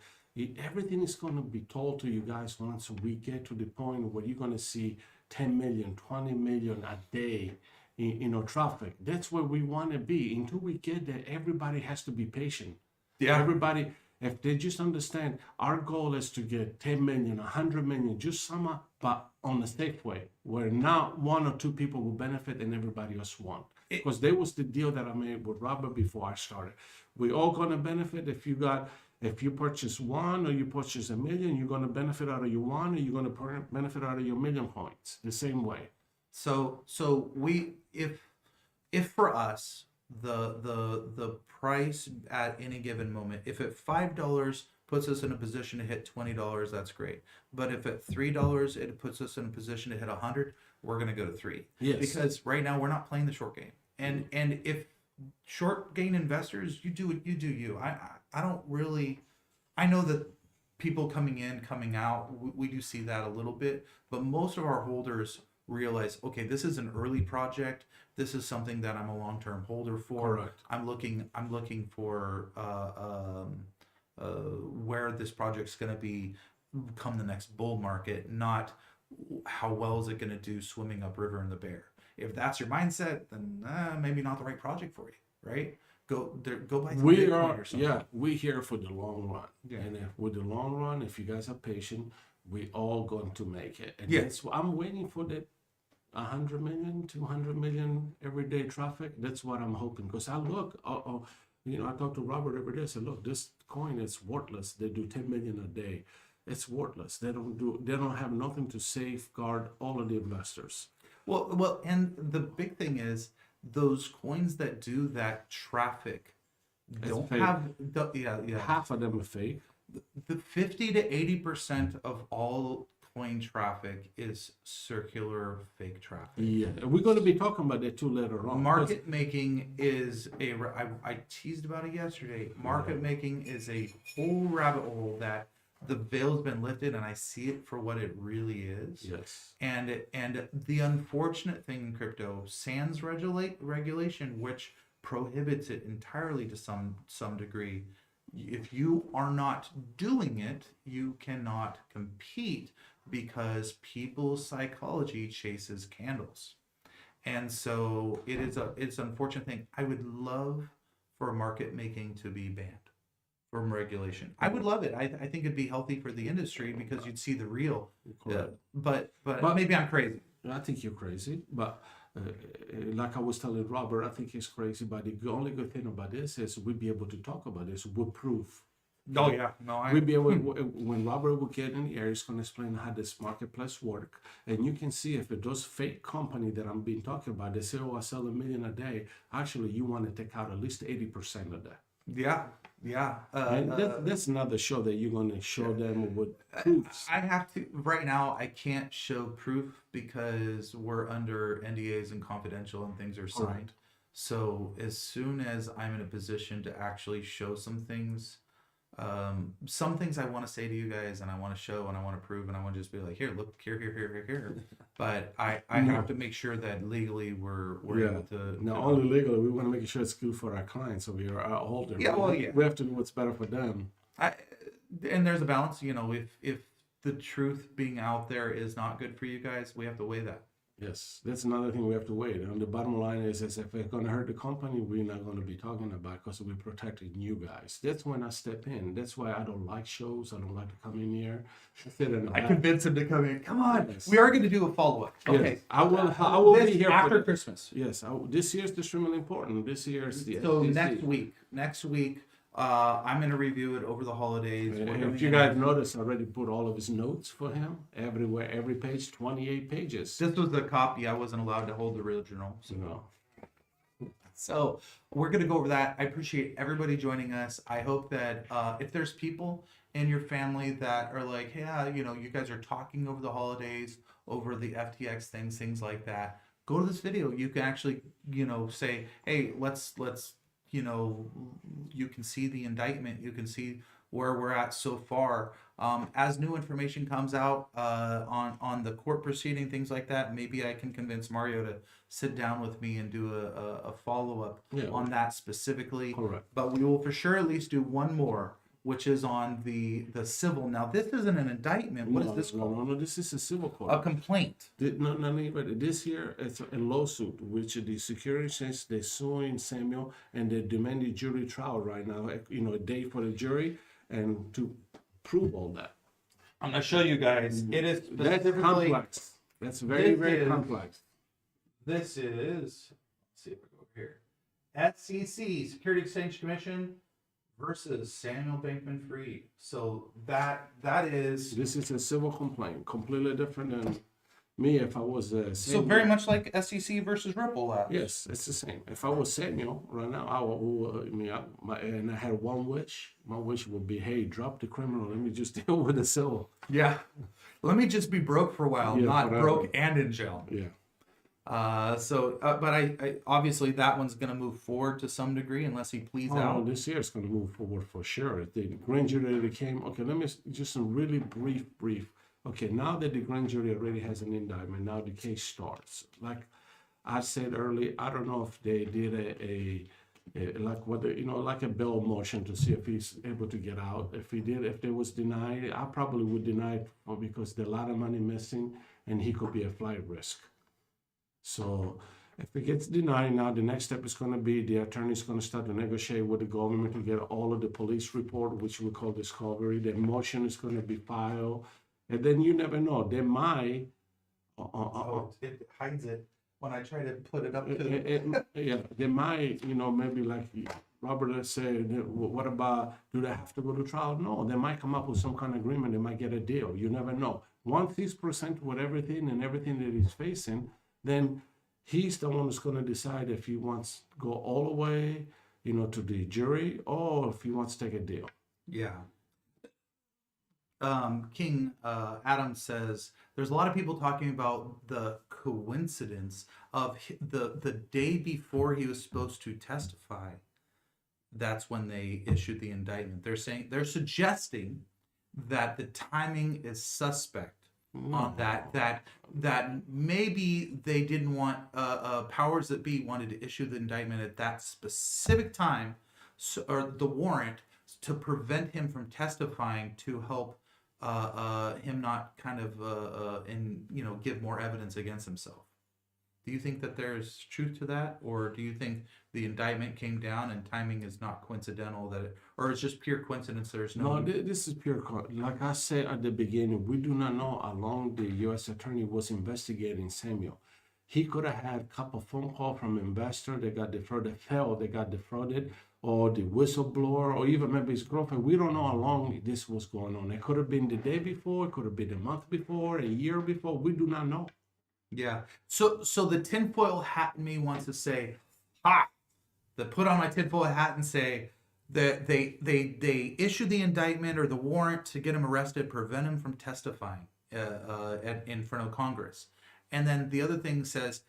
[SPEAKER 2] everything is going to be told to you guys once we get to the point where you're going to see 10 million, 20 million a day in traffic. That's where we want to be. Until we get there, everybody has to be patient.
[SPEAKER 1] Yeah.
[SPEAKER 2] Everybody, if they just understand, our goal is to get 10 million, 100 million, just some, but on a safe way, where not one or two people will benefit and everybody else won't. Because there was the deal that I made with Robert before I started. We all going to benefit if you purchase one or you purchase a million, you're going to benefit out of your one, or you're going to benefit out of your million points the same way.
[SPEAKER 1] So we if for us the price at any given moment, if at $5 puts us in a position to hit $20, that's great. But if at $3 it puts us in a position to hit 100, we're gonna go to 3.
[SPEAKER 2] Yes.
[SPEAKER 1] Because right now we're not playing the short game. And if short gain investors, you do what you do. I don't really. I know that people coming in, coming out, we do see that a little bit, but most of our holders realize, okay, this is an early project. This is something that I'm a long-term holder for.
[SPEAKER 2] Correct.
[SPEAKER 1] I'm looking for where this project's going to be come the next bull market, not how well is it going to do swimming upriver in the bear. If that's your mindset, then maybe not the right project for you, right? Go buy some Bitcoin or something.
[SPEAKER 2] We're here for the long run.
[SPEAKER 1] Yeah.
[SPEAKER 2] And with the long run, if you guys are patient, we all going to make it. And
[SPEAKER 1] Yeah.
[SPEAKER 2] that's I'm waiting for that 100 million, 200 million everyday traffic. That's what I'm hoping. Because I look, I talk to Robert every day. I say, look, this coin is worthless. They do 10 million a day. It's worthless. They don't have nothing to safeguard all of the investors.
[SPEAKER 1] Well, and the big thing is those coins that do that traffic don't
[SPEAKER 2] fake.
[SPEAKER 1] have
[SPEAKER 2] Half of them are fake.
[SPEAKER 1] the 50 to 80% of all coin traffic is circular fake traffic.
[SPEAKER 2] Yeah, we're going to be talking about that too later on.
[SPEAKER 1] Market making is I teased about it yesterday. Market making is a whole rabbit hole that the veil's been lifted, and I see it for what it really is.
[SPEAKER 2] Yes.
[SPEAKER 1] And the unfortunate thing in crypto, sans regulation, which prohibits it entirely to some degree. If you are not doing it, you cannot compete because people's psychology chases candles. And so it's an unfortunate thing. I would love for market making to be banned from regulation. I would love it. I think it'd be healthy for the industry because you'd see the real. But maybe I'm crazy.
[SPEAKER 2] I think you're crazy, but like I was telling Robert, I think he's crazy. But the only good thing about this is we'll be able to talk about this with proof.
[SPEAKER 1] Oh yeah, no,
[SPEAKER 2] We'll be able when Robert will get in the air, he's going to explain how this marketplace work, and you can see if those fake company that I'm being talking about, they say, "Oh, I sell $1 million a day." Actually, you want to take out at least 80% of that.
[SPEAKER 1] Yeah, Yeah.
[SPEAKER 2] And that's another show that you're going to show them with proofs.
[SPEAKER 1] I have to right now. I can't show proof because we're under NDAs and confidential, and things are signed.
[SPEAKER 2] Correct.
[SPEAKER 1] So as soon as I'm in a position to actually show some things I want to say to you guys, and I want to show, and I want to prove, and I want to just be like, here, look, here. But I have to make sure that legally we're able to.
[SPEAKER 2] Not only legally, we want to make sure it's good for our clients, so we are our holder.
[SPEAKER 1] Yeah, well, yeah.
[SPEAKER 2] We have to do what's better for them.
[SPEAKER 1] And there's a balance, you know. If the truth being out there is not good for you guys, we have to weigh that.
[SPEAKER 2] Yes, that's another thing we have to weigh. And the bottom line is if it's going to hurt the company, we're not going to be talking about because we're protecting you guys. That's when I step in. That's why I don't like shows. I don't like to come in here.
[SPEAKER 1] I convinced him to come in. Come on,
[SPEAKER 2] Yes.
[SPEAKER 1] we are going to do a follow up. Okay,
[SPEAKER 2] yes. I will
[SPEAKER 1] this
[SPEAKER 2] be here
[SPEAKER 1] after Christmas.
[SPEAKER 2] Yes, this year's extremely important. This year's the
[SPEAKER 1] So
[SPEAKER 2] SEC.
[SPEAKER 1] next week, I'm going to review it over the holidays. We're
[SPEAKER 2] And
[SPEAKER 1] doing
[SPEAKER 2] if you
[SPEAKER 1] it-
[SPEAKER 2] guys notice, I already put all of his notes for him everywhere, every page, 28 pages.
[SPEAKER 1] This was the copy. I wasn't allowed to hold the original. So.
[SPEAKER 2] You know.
[SPEAKER 1] So we're going to go over that. I appreciate everybody joining us. I hope that if there's people in your family that are like, yeah, you know, you guys are talking over the holidays, over the FTX things like that, go to this video. You can actually, you know, say, hey, let's, you know, you can see the indictment. You can see where we're at so far. As new information comes out on the court proceeding, things like that, maybe I can convince Mario to sit down with me and do a follow-up on that specifically.
[SPEAKER 2] Correct.
[SPEAKER 1] But we will for sure at least do one more, which is on the civil. Now, this isn't an indictment. What is this called?
[SPEAKER 2] No, this is a civil court.
[SPEAKER 1] A complaint.
[SPEAKER 2] This year it's a lawsuit, which the security says they're suing Samuel and they're demanding jury trial right now, you know, a date for the jury and to prove all that.
[SPEAKER 1] I'm going to show you guys. It is
[SPEAKER 2] That's complex. That's very complex.
[SPEAKER 1] This is, let's see if we go over here. SEC, Security Exchange Commission versus Samuel Bankman-Fried. So that is.
[SPEAKER 2] This is a civil complaint, completely different than me if I was
[SPEAKER 1] So very much like SEC versus Ripple Labs.
[SPEAKER 2] Yes, it's the same. If I was Samuel right now, and I had one wish. My wish would be, hey, drop the criminal. Let me just deal with the civil.
[SPEAKER 1] Yeah. Let me just be broke for a while, not
[SPEAKER 2] forever.
[SPEAKER 1] broke and in jail.
[SPEAKER 2] Yeah.
[SPEAKER 1] But I obviously that one's going to move forward to some degree unless he pleads out.
[SPEAKER 2] This year it's going to move forward for sure. The grand jury came. Okay, let me just some really brief. Okay, now that the grand jury already has an indictment, now the case starts. Like I said earlier, I don't know if they did like a bail motion to see if he's able to get out. If he did, if they was denied, I probably would deny it because there's a lot of money missing and he could be a flight risk. So if it gets denied now, the next step is going to be the attorney's going to start to negotiate with the government to get all of the police report, which we call discovery. The motion is going to be filed. And then you never know. They might.
[SPEAKER 1] It hides it when I try to put it up
[SPEAKER 2] They might, maybe like Robert said, what about, do they have to go to trial? No, they might come up with some kind of agreement. They might get a deal. You never know. Once he's presented with everything that he's facing, then he's the one who's going to decide if he wants to go all the way, to the jury, or if he wants to take a deal.
[SPEAKER 1] Yeah. King Adam says there's a lot of people talking about the coincidence of the day before he was supposed to testify. That's when they issued the indictment. They're suggesting that the timing is suspect on that maybe they didn't want powers that be wanted to issue the indictment at that specific time, or the warrant to prevent him from testifying to help him not kind of give more evidence against himself. Do you think that there's truth to that, or do you think the indictment came down and timing is not coincidental, or it's just pure coincidence? There's no.
[SPEAKER 2] This is pure. Like I said at the beginning, we do not know how long the U.S. attorney was investigating Samuel. He could have had a couple phone calls from investor that got defrauded, or the whistleblower, or even maybe his girlfriend. We don't know how long this was going on. It could have been the day before, it could have been a month before, a year before. We do not know.
[SPEAKER 1] Yeah. So the tinfoil hat in me wants to say, put on my tinfoil hat and say, They issue the indictment or the warrant to get him arrested, prevent him from testifying in front of Congress, and then the other thing says,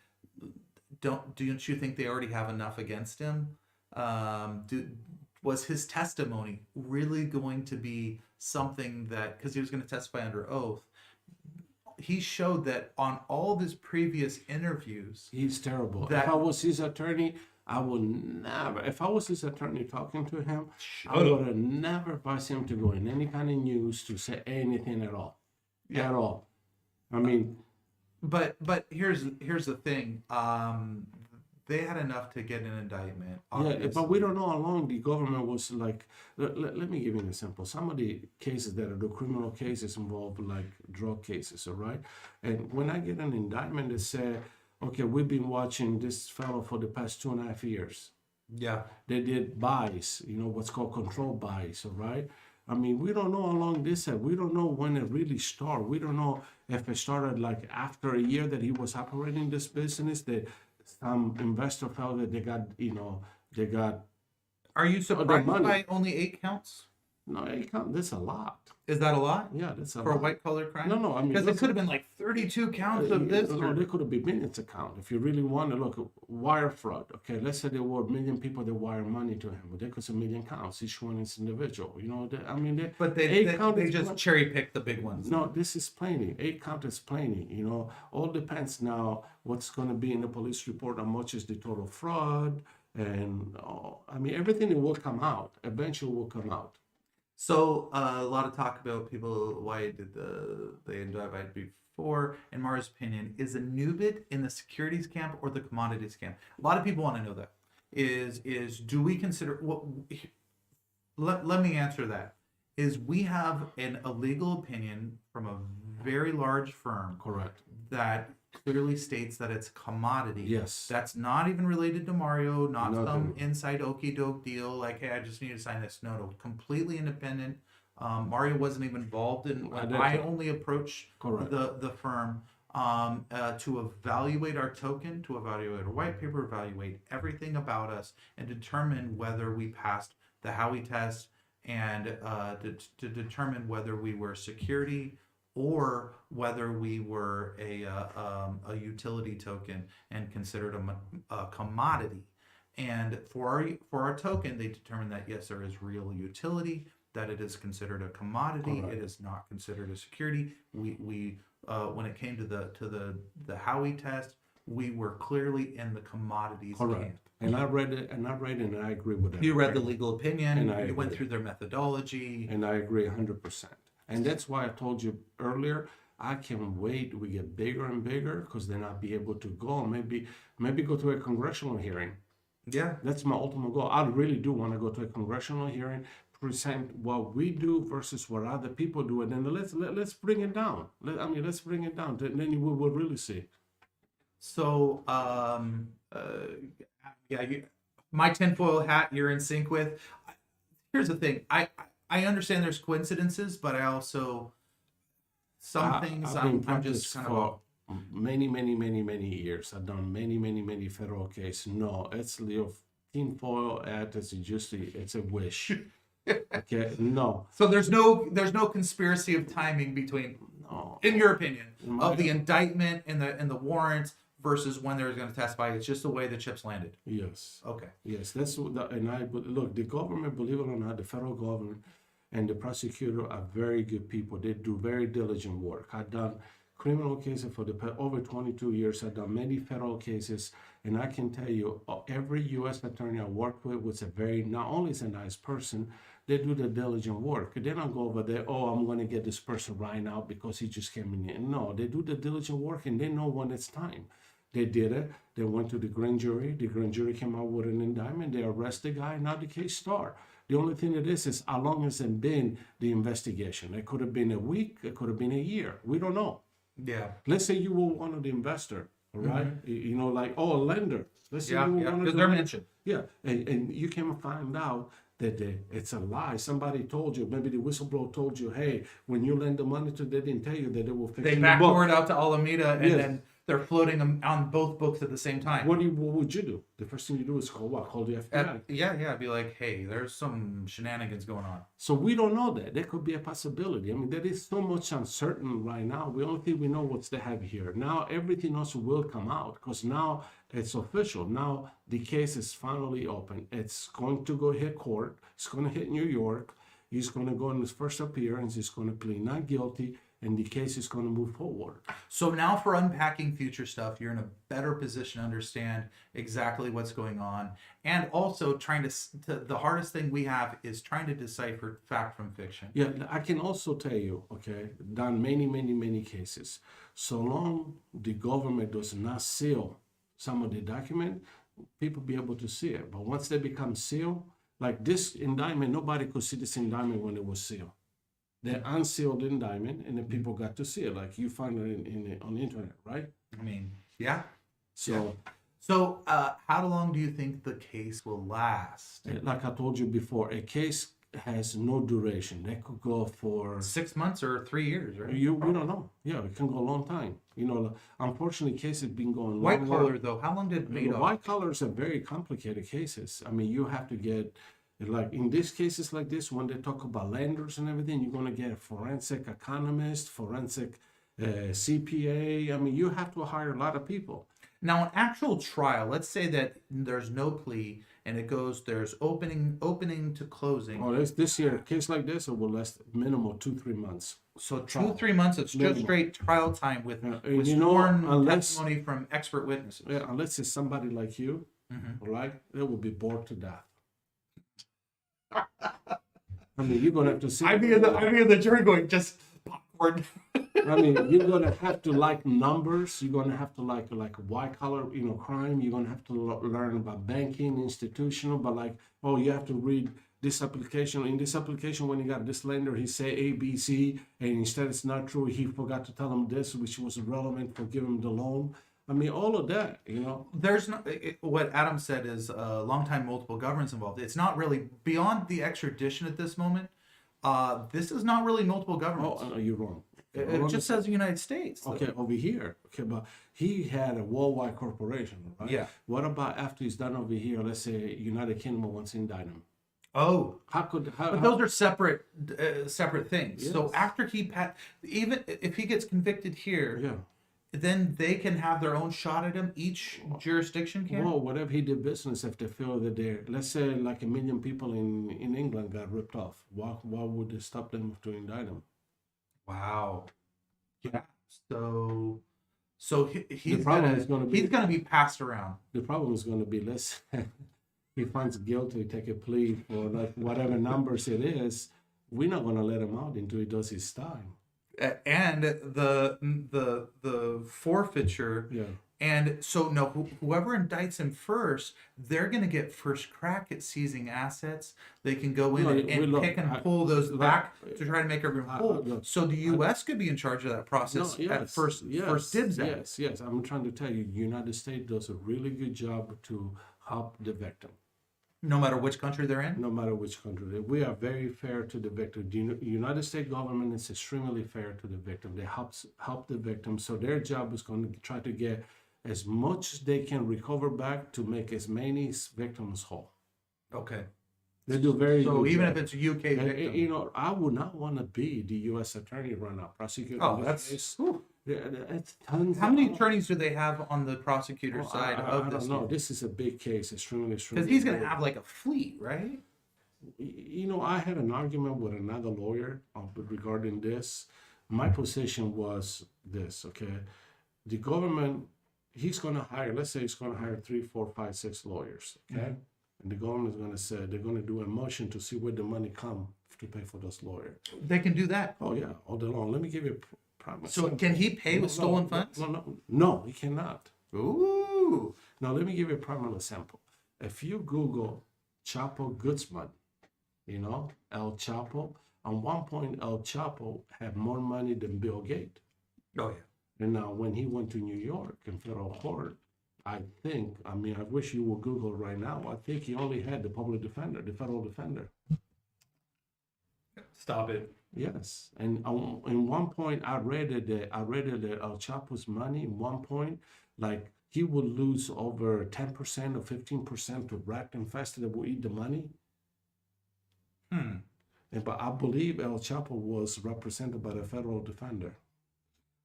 [SPEAKER 1] don't you think they already have enough against him? Was his testimony really going to be something that, because he was going to testify under oath, he showed that on all of his previous interviews,
[SPEAKER 2] He's terrible.
[SPEAKER 1] That-
[SPEAKER 2] If I was his attorney, I would never. If I was his attorney talking to him, I
[SPEAKER 1] Shut up.
[SPEAKER 2] would have never advised him to go in any kind of news to say anything at all.
[SPEAKER 1] Yeah.
[SPEAKER 2] At all. I mean,
[SPEAKER 1] but here's the thing. They had enough to get an indictment.
[SPEAKER 2] yeah,
[SPEAKER 1] obviously.
[SPEAKER 2] but we don't know how long the government was like. Let me give you an example. Some of the cases that are the criminal cases involve like drug cases, all right? And when I get an indictment that say, okay, we've been watching this fellow for the past 2.5 years.
[SPEAKER 1] Yeah.
[SPEAKER 2] They did buys, what's called control buys, all right? I mean, we don't know how long this had. We don't know when it really started. We don't know if it started like after a year that he was operating this business, that some investor felt that they got,
[SPEAKER 1] Are you surprised
[SPEAKER 2] money.
[SPEAKER 1] by only 8 counts?
[SPEAKER 2] no, you can't, that's a lot.
[SPEAKER 1] Is that a lot
[SPEAKER 2] Yeah, that's a
[SPEAKER 1] for a
[SPEAKER 2] lot.
[SPEAKER 1] white collar crime?
[SPEAKER 2] No, I mean,
[SPEAKER 1] because it
[SPEAKER 2] look-
[SPEAKER 1] could have been like 32 counts of this.
[SPEAKER 2] No,
[SPEAKER 1] or-
[SPEAKER 2] there could have been millions of counts. If you really want to look at wire fraud, okay, let's say there were a million people that wire money to him, but there could be a million counts. Each one is individual. I mean,
[SPEAKER 1] But
[SPEAKER 2] eight
[SPEAKER 1] they
[SPEAKER 2] count is
[SPEAKER 1] just
[SPEAKER 2] plenty.
[SPEAKER 1] cherry pick the big ones.
[SPEAKER 2] No, this is plenty. 8 count is plenty. All depends now what's going to be in the police report. How much is the total fraud, and I mean, everything will come out. Eventually, will come out.
[SPEAKER 1] So a lot of talk about people. Why did they indict before? In Mario's opinion, is Anubit in the securities camp or the commodities camp? A lot of people want to know that. Is do we consider what? Let me answer that. Is we have a legal opinion from a very large firm
[SPEAKER 2] Correct.
[SPEAKER 1] that clearly states that it's a commodity.
[SPEAKER 2] Yes.
[SPEAKER 1] That's not even related to Mario, not some
[SPEAKER 2] Nothing.
[SPEAKER 1] inside okey doke deal like, hey, I just need to sign this. No, completely independent. Mario wasn't even involved in. I only approached
[SPEAKER 2] Correct.
[SPEAKER 1] the firm to evaluate our token, to evaluate our white paper, evaluate everything about us, and determine whether we passed the Howey test, and to determine whether we were security or whether we were a utility token and considered a commodity. And for our token, they determined that yes, there is real utility, that it is considered a commodity.
[SPEAKER 2] Correct.
[SPEAKER 1] It is not considered a security. We when it came to the Howey test, we were clearly in the commodities camp.
[SPEAKER 2] Correct. And I read it, and I agree with that.
[SPEAKER 1] You read the legal opinion.
[SPEAKER 2] And
[SPEAKER 1] You went
[SPEAKER 2] agree.
[SPEAKER 1] through their methodology.
[SPEAKER 2] And I agree 100%. And that's why I told you earlier, I can't wait. We get bigger and bigger because then I'll be able to go, maybe go to a congressional hearing.
[SPEAKER 1] Yeah.
[SPEAKER 2] That's my ultimate goal. I really do want to go to a congressional hearing, present what we do versus what other people do, and then let's bring it down. Let's bring it down. Then we will really see.
[SPEAKER 1] So, my tinfoil hat, you're in sync with. Here's the thing. I understand there's coincidences, but I also things
[SPEAKER 2] I've been
[SPEAKER 1] I'm
[SPEAKER 2] practiced
[SPEAKER 1] just kind
[SPEAKER 2] for many years. I've done many federal cases. No, it's your tinfoil hat. It's a wish. Okay, no.
[SPEAKER 1] So there's no conspiracy of timing between,
[SPEAKER 2] No.
[SPEAKER 1] in your opinion,
[SPEAKER 2] In my-
[SPEAKER 1] of the indictment and the warrant versus when they're going to testify. It's just the way the chips landed.
[SPEAKER 2] Yes.
[SPEAKER 1] Okay.
[SPEAKER 2] Yes, look, the government, believe it or not, the federal government and the prosecutor are very good people. They do very diligent work. I've done criminal cases for over 22 years. I've done many federal cases, and I can tell you, every U.S. attorney I work with was not only is a nice person, they do the diligent work. They don't go over there, I'm going to get this person right now because he just came in. No, they do the diligent work, and they know when it's time. They did it. They went to the grand jury. The grand jury came out with an indictment. They arrested the guy. Now the case started. The only thing it is how long has it been the investigation? It could have been a week. It could have been a year. We don't know.
[SPEAKER 1] Yeah.
[SPEAKER 2] Let's say you were one of the investors, all right? Like, a lender. Let's say you were one of
[SPEAKER 1] Because
[SPEAKER 2] the
[SPEAKER 1] they're mentioned.
[SPEAKER 2] yeah, and you can find out that it's a lie. Somebody told you, maybe the whistleblower told you, hey, when you lend the money to, they didn't tell you that they will fix
[SPEAKER 1] They
[SPEAKER 2] your book.
[SPEAKER 1] backdoored out to Alameda, and
[SPEAKER 2] Yes.
[SPEAKER 1] then they're floating them on both books at the same time.
[SPEAKER 2] What would you do? The first thing you do is call what? Call the FBI.
[SPEAKER 1] Yeah, I'd be like, hey, there's some shenanigans going on.
[SPEAKER 2] So we don't know that. There could be a possibility. I mean, there is so much uncertain right now. The only thing we know what's they have here. Now everything else will come out because now it's official. Now the case is finally open. It's going to go hit court. It's going to hit New York. He's going to go in his first appearance. He's going to plead not guilty, and the case is going to move forward.
[SPEAKER 1] So now for unpacking future stuff, you're in a better position to understand exactly what's going on. And also trying to the hardest thing we have is trying to decipher fact from fiction.
[SPEAKER 2] Yeah, I can also tell you, okay, done many cases. So long the government does not seal some of the document, people be able to see it. But once they become sealed, like this indictment, nobody could see this indictment when it was sealed. They unsealed the indictment, and then people got to see it. Like you find it on the internet, right?
[SPEAKER 1] I mean, yeah.
[SPEAKER 2] So,
[SPEAKER 1] So how long do you think the case will last?
[SPEAKER 2] like I told you before, a case has no duration. They could go for
[SPEAKER 1] 6 months or 3 years, right?
[SPEAKER 2] we don't know. Yeah, it can go a long time. You know, unfortunately, cases been going
[SPEAKER 1] White
[SPEAKER 2] longer.
[SPEAKER 1] collar, though, how long did Madoff?
[SPEAKER 2] White collars are very complicated cases. I mean, you have to get, like in these cases like this, when they talk about lenders and everything, you're going to get a forensic economist, forensic CPA. I mean, you have to hire a lot of people.
[SPEAKER 1] Now, an actual trial, let's say that there's no plea and it goes, there's opening to closing.
[SPEAKER 2] Oh, this year, a case like this, it will last minimum 2-3 months.
[SPEAKER 1] So 2-3 months, it's just
[SPEAKER 2] Minimum.
[SPEAKER 1] straight trial time with
[SPEAKER 2] you know,
[SPEAKER 1] sworn
[SPEAKER 2] unless-
[SPEAKER 1] testimony from expert witnesses.
[SPEAKER 2] Yeah, unless it's somebody like you, right? They will be bored to death. I mean, you're gonna have to see.
[SPEAKER 1] I'd be in the jury going, just popcorn.
[SPEAKER 2] I mean, you're gonna have to like numbers. You're gonna have to like white collar, crime. You're gonna have to learn about banking, institutional. But like, oh, you have to read this application. In this application, when you got this lender, he say A, B, C, and instead it's not true. He forgot to tell him this, which was relevant for giving him the loan. I mean, all of that,
[SPEAKER 1] There's no, what Adam said is long time multiple governments involved. It's not really beyond the extradition at this moment. This is not really multiple governments.
[SPEAKER 2] Oh, no, you're wrong.
[SPEAKER 1] It just says the United States.
[SPEAKER 2] Okay, over here. Okay, but he had a worldwide corporation, right?
[SPEAKER 1] Yeah.
[SPEAKER 2] What about after he's done over here? Let's say United Kingdom wants to indict him.
[SPEAKER 1] Oh,
[SPEAKER 2] But
[SPEAKER 1] those are separate things.
[SPEAKER 2] Yes.
[SPEAKER 1] So after even if he gets convicted here,
[SPEAKER 2] yeah.
[SPEAKER 1] then they can have their own shot at him. Each jurisdiction can.
[SPEAKER 2] Well, whatever he did business, if they feel that let's say like 1 million people in England got ripped off, why would they stop them to indict him?
[SPEAKER 1] Wow. Yeah. So he's gonna be passed around.
[SPEAKER 2] The problem is going to be, he finds guilty, take a plea for like whatever numbers it is. We're not going to let him out until he does his time.
[SPEAKER 1] And the forfeiture.
[SPEAKER 2] Yeah.
[SPEAKER 1] And so no, whoever indicts him first, they're going to get first crack at seizing assets. They can go in and pick and pull those back to try to make everyone whole. So the U.S. could be in charge of that process at first dibs at it.
[SPEAKER 2] Yes. I'm trying to tell you, United States does a really good job to help the victim.
[SPEAKER 1] No matter which country they're in?
[SPEAKER 2] No matter which country. We are very fair to the victim. The United States government is extremely fair to the victim. They help the victim. So their job is going to try to get as much as they can recover back to make as many victims whole.
[SPEAKER 1] Okay.
[SPEAKER 2] They do very
[SPEAKER 1] So
[SPEAKER 2] good
[SPEAKER 1] even
[SPEAKER 2] job.
[SPEAKER 1] if it's a UK victim.
[SPEAKER 2] I would not want to be the U.S. attorney right now, prosecutor.
[SPEAKER 1] Oh,
[SPEAKER 2] in this
[SPEAKER 1] that's...
[SPEAKER 2] case.
[SPEAKER 1] Whew.
[SPEAKER 2] Yeah, it's tons.
[SPEAKER 1] How many attorneys do they have on the prosecutor side of this?
[SPEAKER 2] I don't know. This is a big case, extremely.
[SPEAKER 1] Because he's going to have like a fleet, right?
[SPEAKER 2] I had an argument with another lawyer regarding this. My position was this, okay? The government, he's going to hire, let's say he's going to hire 3, 4, 5, 6 lawyers, okay?
[SPEAKER 1] Mm-hmm.
[SPEAKER 2] And the government is going to say, they're going to do a motion to see where the money come to pay for those lawyers.
[SPEAKER 1] They can do that.
[SPEAKER 2] Oh, yeah, all day long. Let me give you a promise.
[SPEAKER 1] So can he pay with stolen funds?
[SPEAKER 2] No, he cannot.
[SPEAKER 1] Ooh.
[SPEAKER 2] Now, let me give you a prime example. If you Google Chapo Guzman, El Chapo, at one point, El Chapo had more money than Bill Gates.
[SPEAKER 1] Oh, yeah.
[SPEAKER 2] And now, when he went to New York in federal court, I wish you would Google right now. I think he only had the public defender, the federal defender.
[SPEAKER 1] Stop it.
[SPEAKER 2] Yes, and in one point I read it that El Chapo's money. In one point, like he would lose over 10% or 15% to rat infested that will eat the money. But I believe El Chapo was represented by the federal defender.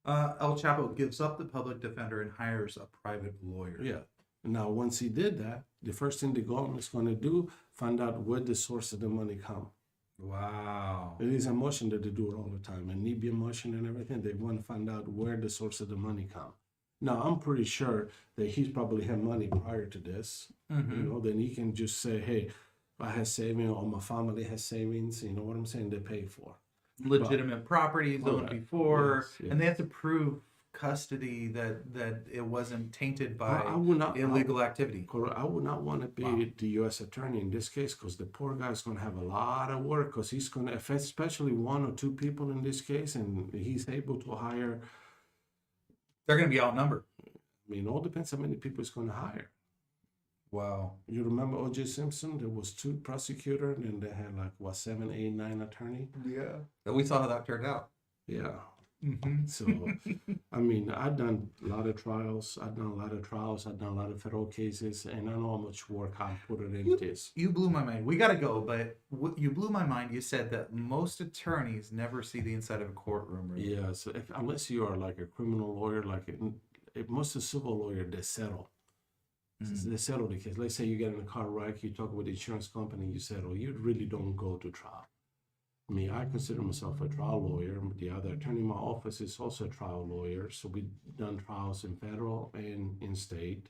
[SPEAKER 1] El Chapo gives up the public defender and hires a private lawyer.
[SPEAKER 2] Yeah. Now, once he did that, the first thing the government's going to do, find out where the source of the money come.
[SPEAKER 1] Wow.
[SPEAKER 2] It is a motion that they do it all the time, and Libya motion and everything. They want to find out where the source of the money come. Now, I'm pretty sure that he's probably had money prior to this. Then he can just say, "Hey, I have savings, or my family has savings." You know what I'm saying? They pay for
[SPEAKER 1] Legitimate properties owned before,
[SPEAKER 2] Yes.
[SPEAKER 1] and they have to prove custody that it wasn't tainted by
[SPEAKER 2] I would not,
[SPEAKER 1] illegal activity.
[SPEAKER 2] I would not want to be the U.S. attorney in this case, because the poor guy is going to have a lot of work, because he's going to affect especially one or two people in this case, and he's able to hire.
[SPEAKER 1] They're going to be outnumbered.
[SPEAKER 2] I mean, it all depends how many people he's going to hire.
[SPEAKER 1] Wow.
[SPEAKER 2] You remember O.J. Simpson? There was 2 prosecutors, and they had like 7, 8, 9 attorney.
[SPEAKER 1] Yeah. We saw how that turned out.
[SPEAKER 2] Yeah. So, I mean, I've done a lot of trials. I've done a lot of federal cases, and I know how much work I put it in this.
[SPEAKER 1] You blew my mind. We got to go, but you blew my mind. You said that most attorneys never see the inside of a courtroom. Really.
[SPEAKER 2] Yeah, so unless you are like a criminal lawyer, most of the civil lawyer, they settle. They settle the case. Let's say you get in a car wreck, you talk with the insurance company, you settle. You really don't go to trial. I mean, I consider myself a trial lawyer. The other attorney in my office is also a trial lawyer. So we've done trials in federal and in state.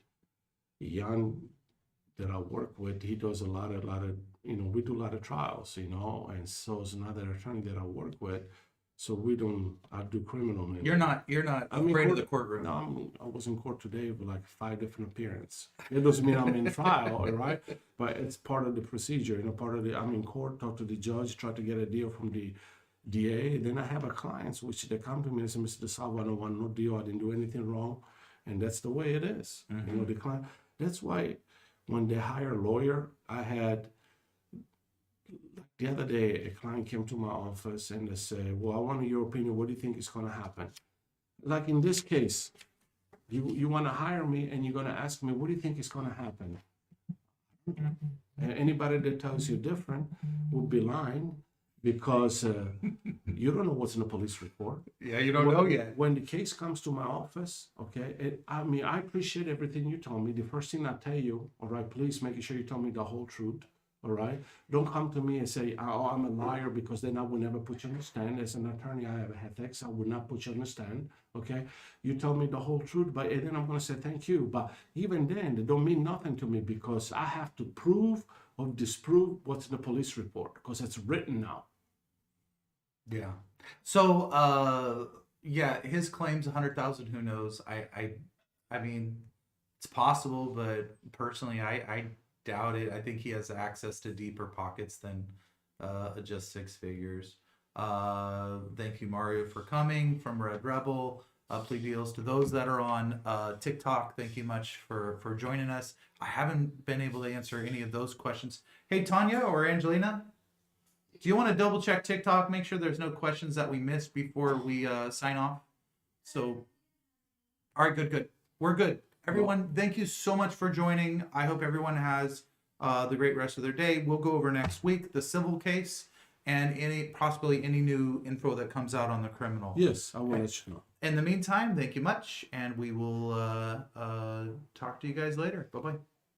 [SPEAKER 2] Jan that I work with, he does a lot of, we do a lot of trials, and so is another attorney that I work with. So I do criminal matters.
[SPEAKER 1] You're not afraid of the courtroom.
[SPEAKER 2] No, I was in court today with like 5 different appearances. It doesn't mean I'm in trial, right? But it's part of the procedure. I'm in court, talk to the judge, try to get a deal from the DA. Then I have a clients which they come to me and say, "Mr. DeSalvo, I don't want no deal. I didn't do anything wrong," and that's the way it is. The client. That's why when they hire a lawyer, I had. The other day, a client came to my office and they said, "Well, I want your opinion. What do you think is going to happen?" Like in this case, you want to hire me and you're going to ask me, "What do you think is going to happen?" And anybody that tells you different will be lying, because you don't know what's in the police report.
[SPEAKER 1] Yeah, you don't know yet.
[SPEAKER 2] When the case comes to my office, okay, I appreciate everything you told me. The first thing I tell you, all right, please make sure you tell me the whole truth. All right. Don't come to me and say, "Oh, I'm a liar," because then I will never put you on the stand. As an attorney, I have ethics. I would not put you on the stand. Okay. You tell me the whole truth, and then I'm going to say thank you. But even then, it don't mean nothing to me, because I have to prove or disprove what's in the police report, because it's written now.
[SPEAKER 1] Yeah. So, his claims 100,000. Who knows? I mean, it's possible, but personally, I doubt it. I think he has access to deeper pockets than just 6 figures. Thank you, Mario, for coming from Red Rebel. Plea deals to those that are on TikTok. Thank you much for joining us. I haven't been able to answer any of those questions. Hey, Tanya or Angelina, do you want to double check TikTok? Make sure there's no questions that we missed before we sign off. So, all right, good. We're good. Everyone, thank you so much for joining. I hope everyone has the great rest of their day. We'll go over next week the civil case and possibly any new info that comes out on the criminal.
[SPEAKER 2] Yes, I will let you know.
[SPEAKER 1] In the meantime, thank you much, and we will talk to you guys later. Bye-bye.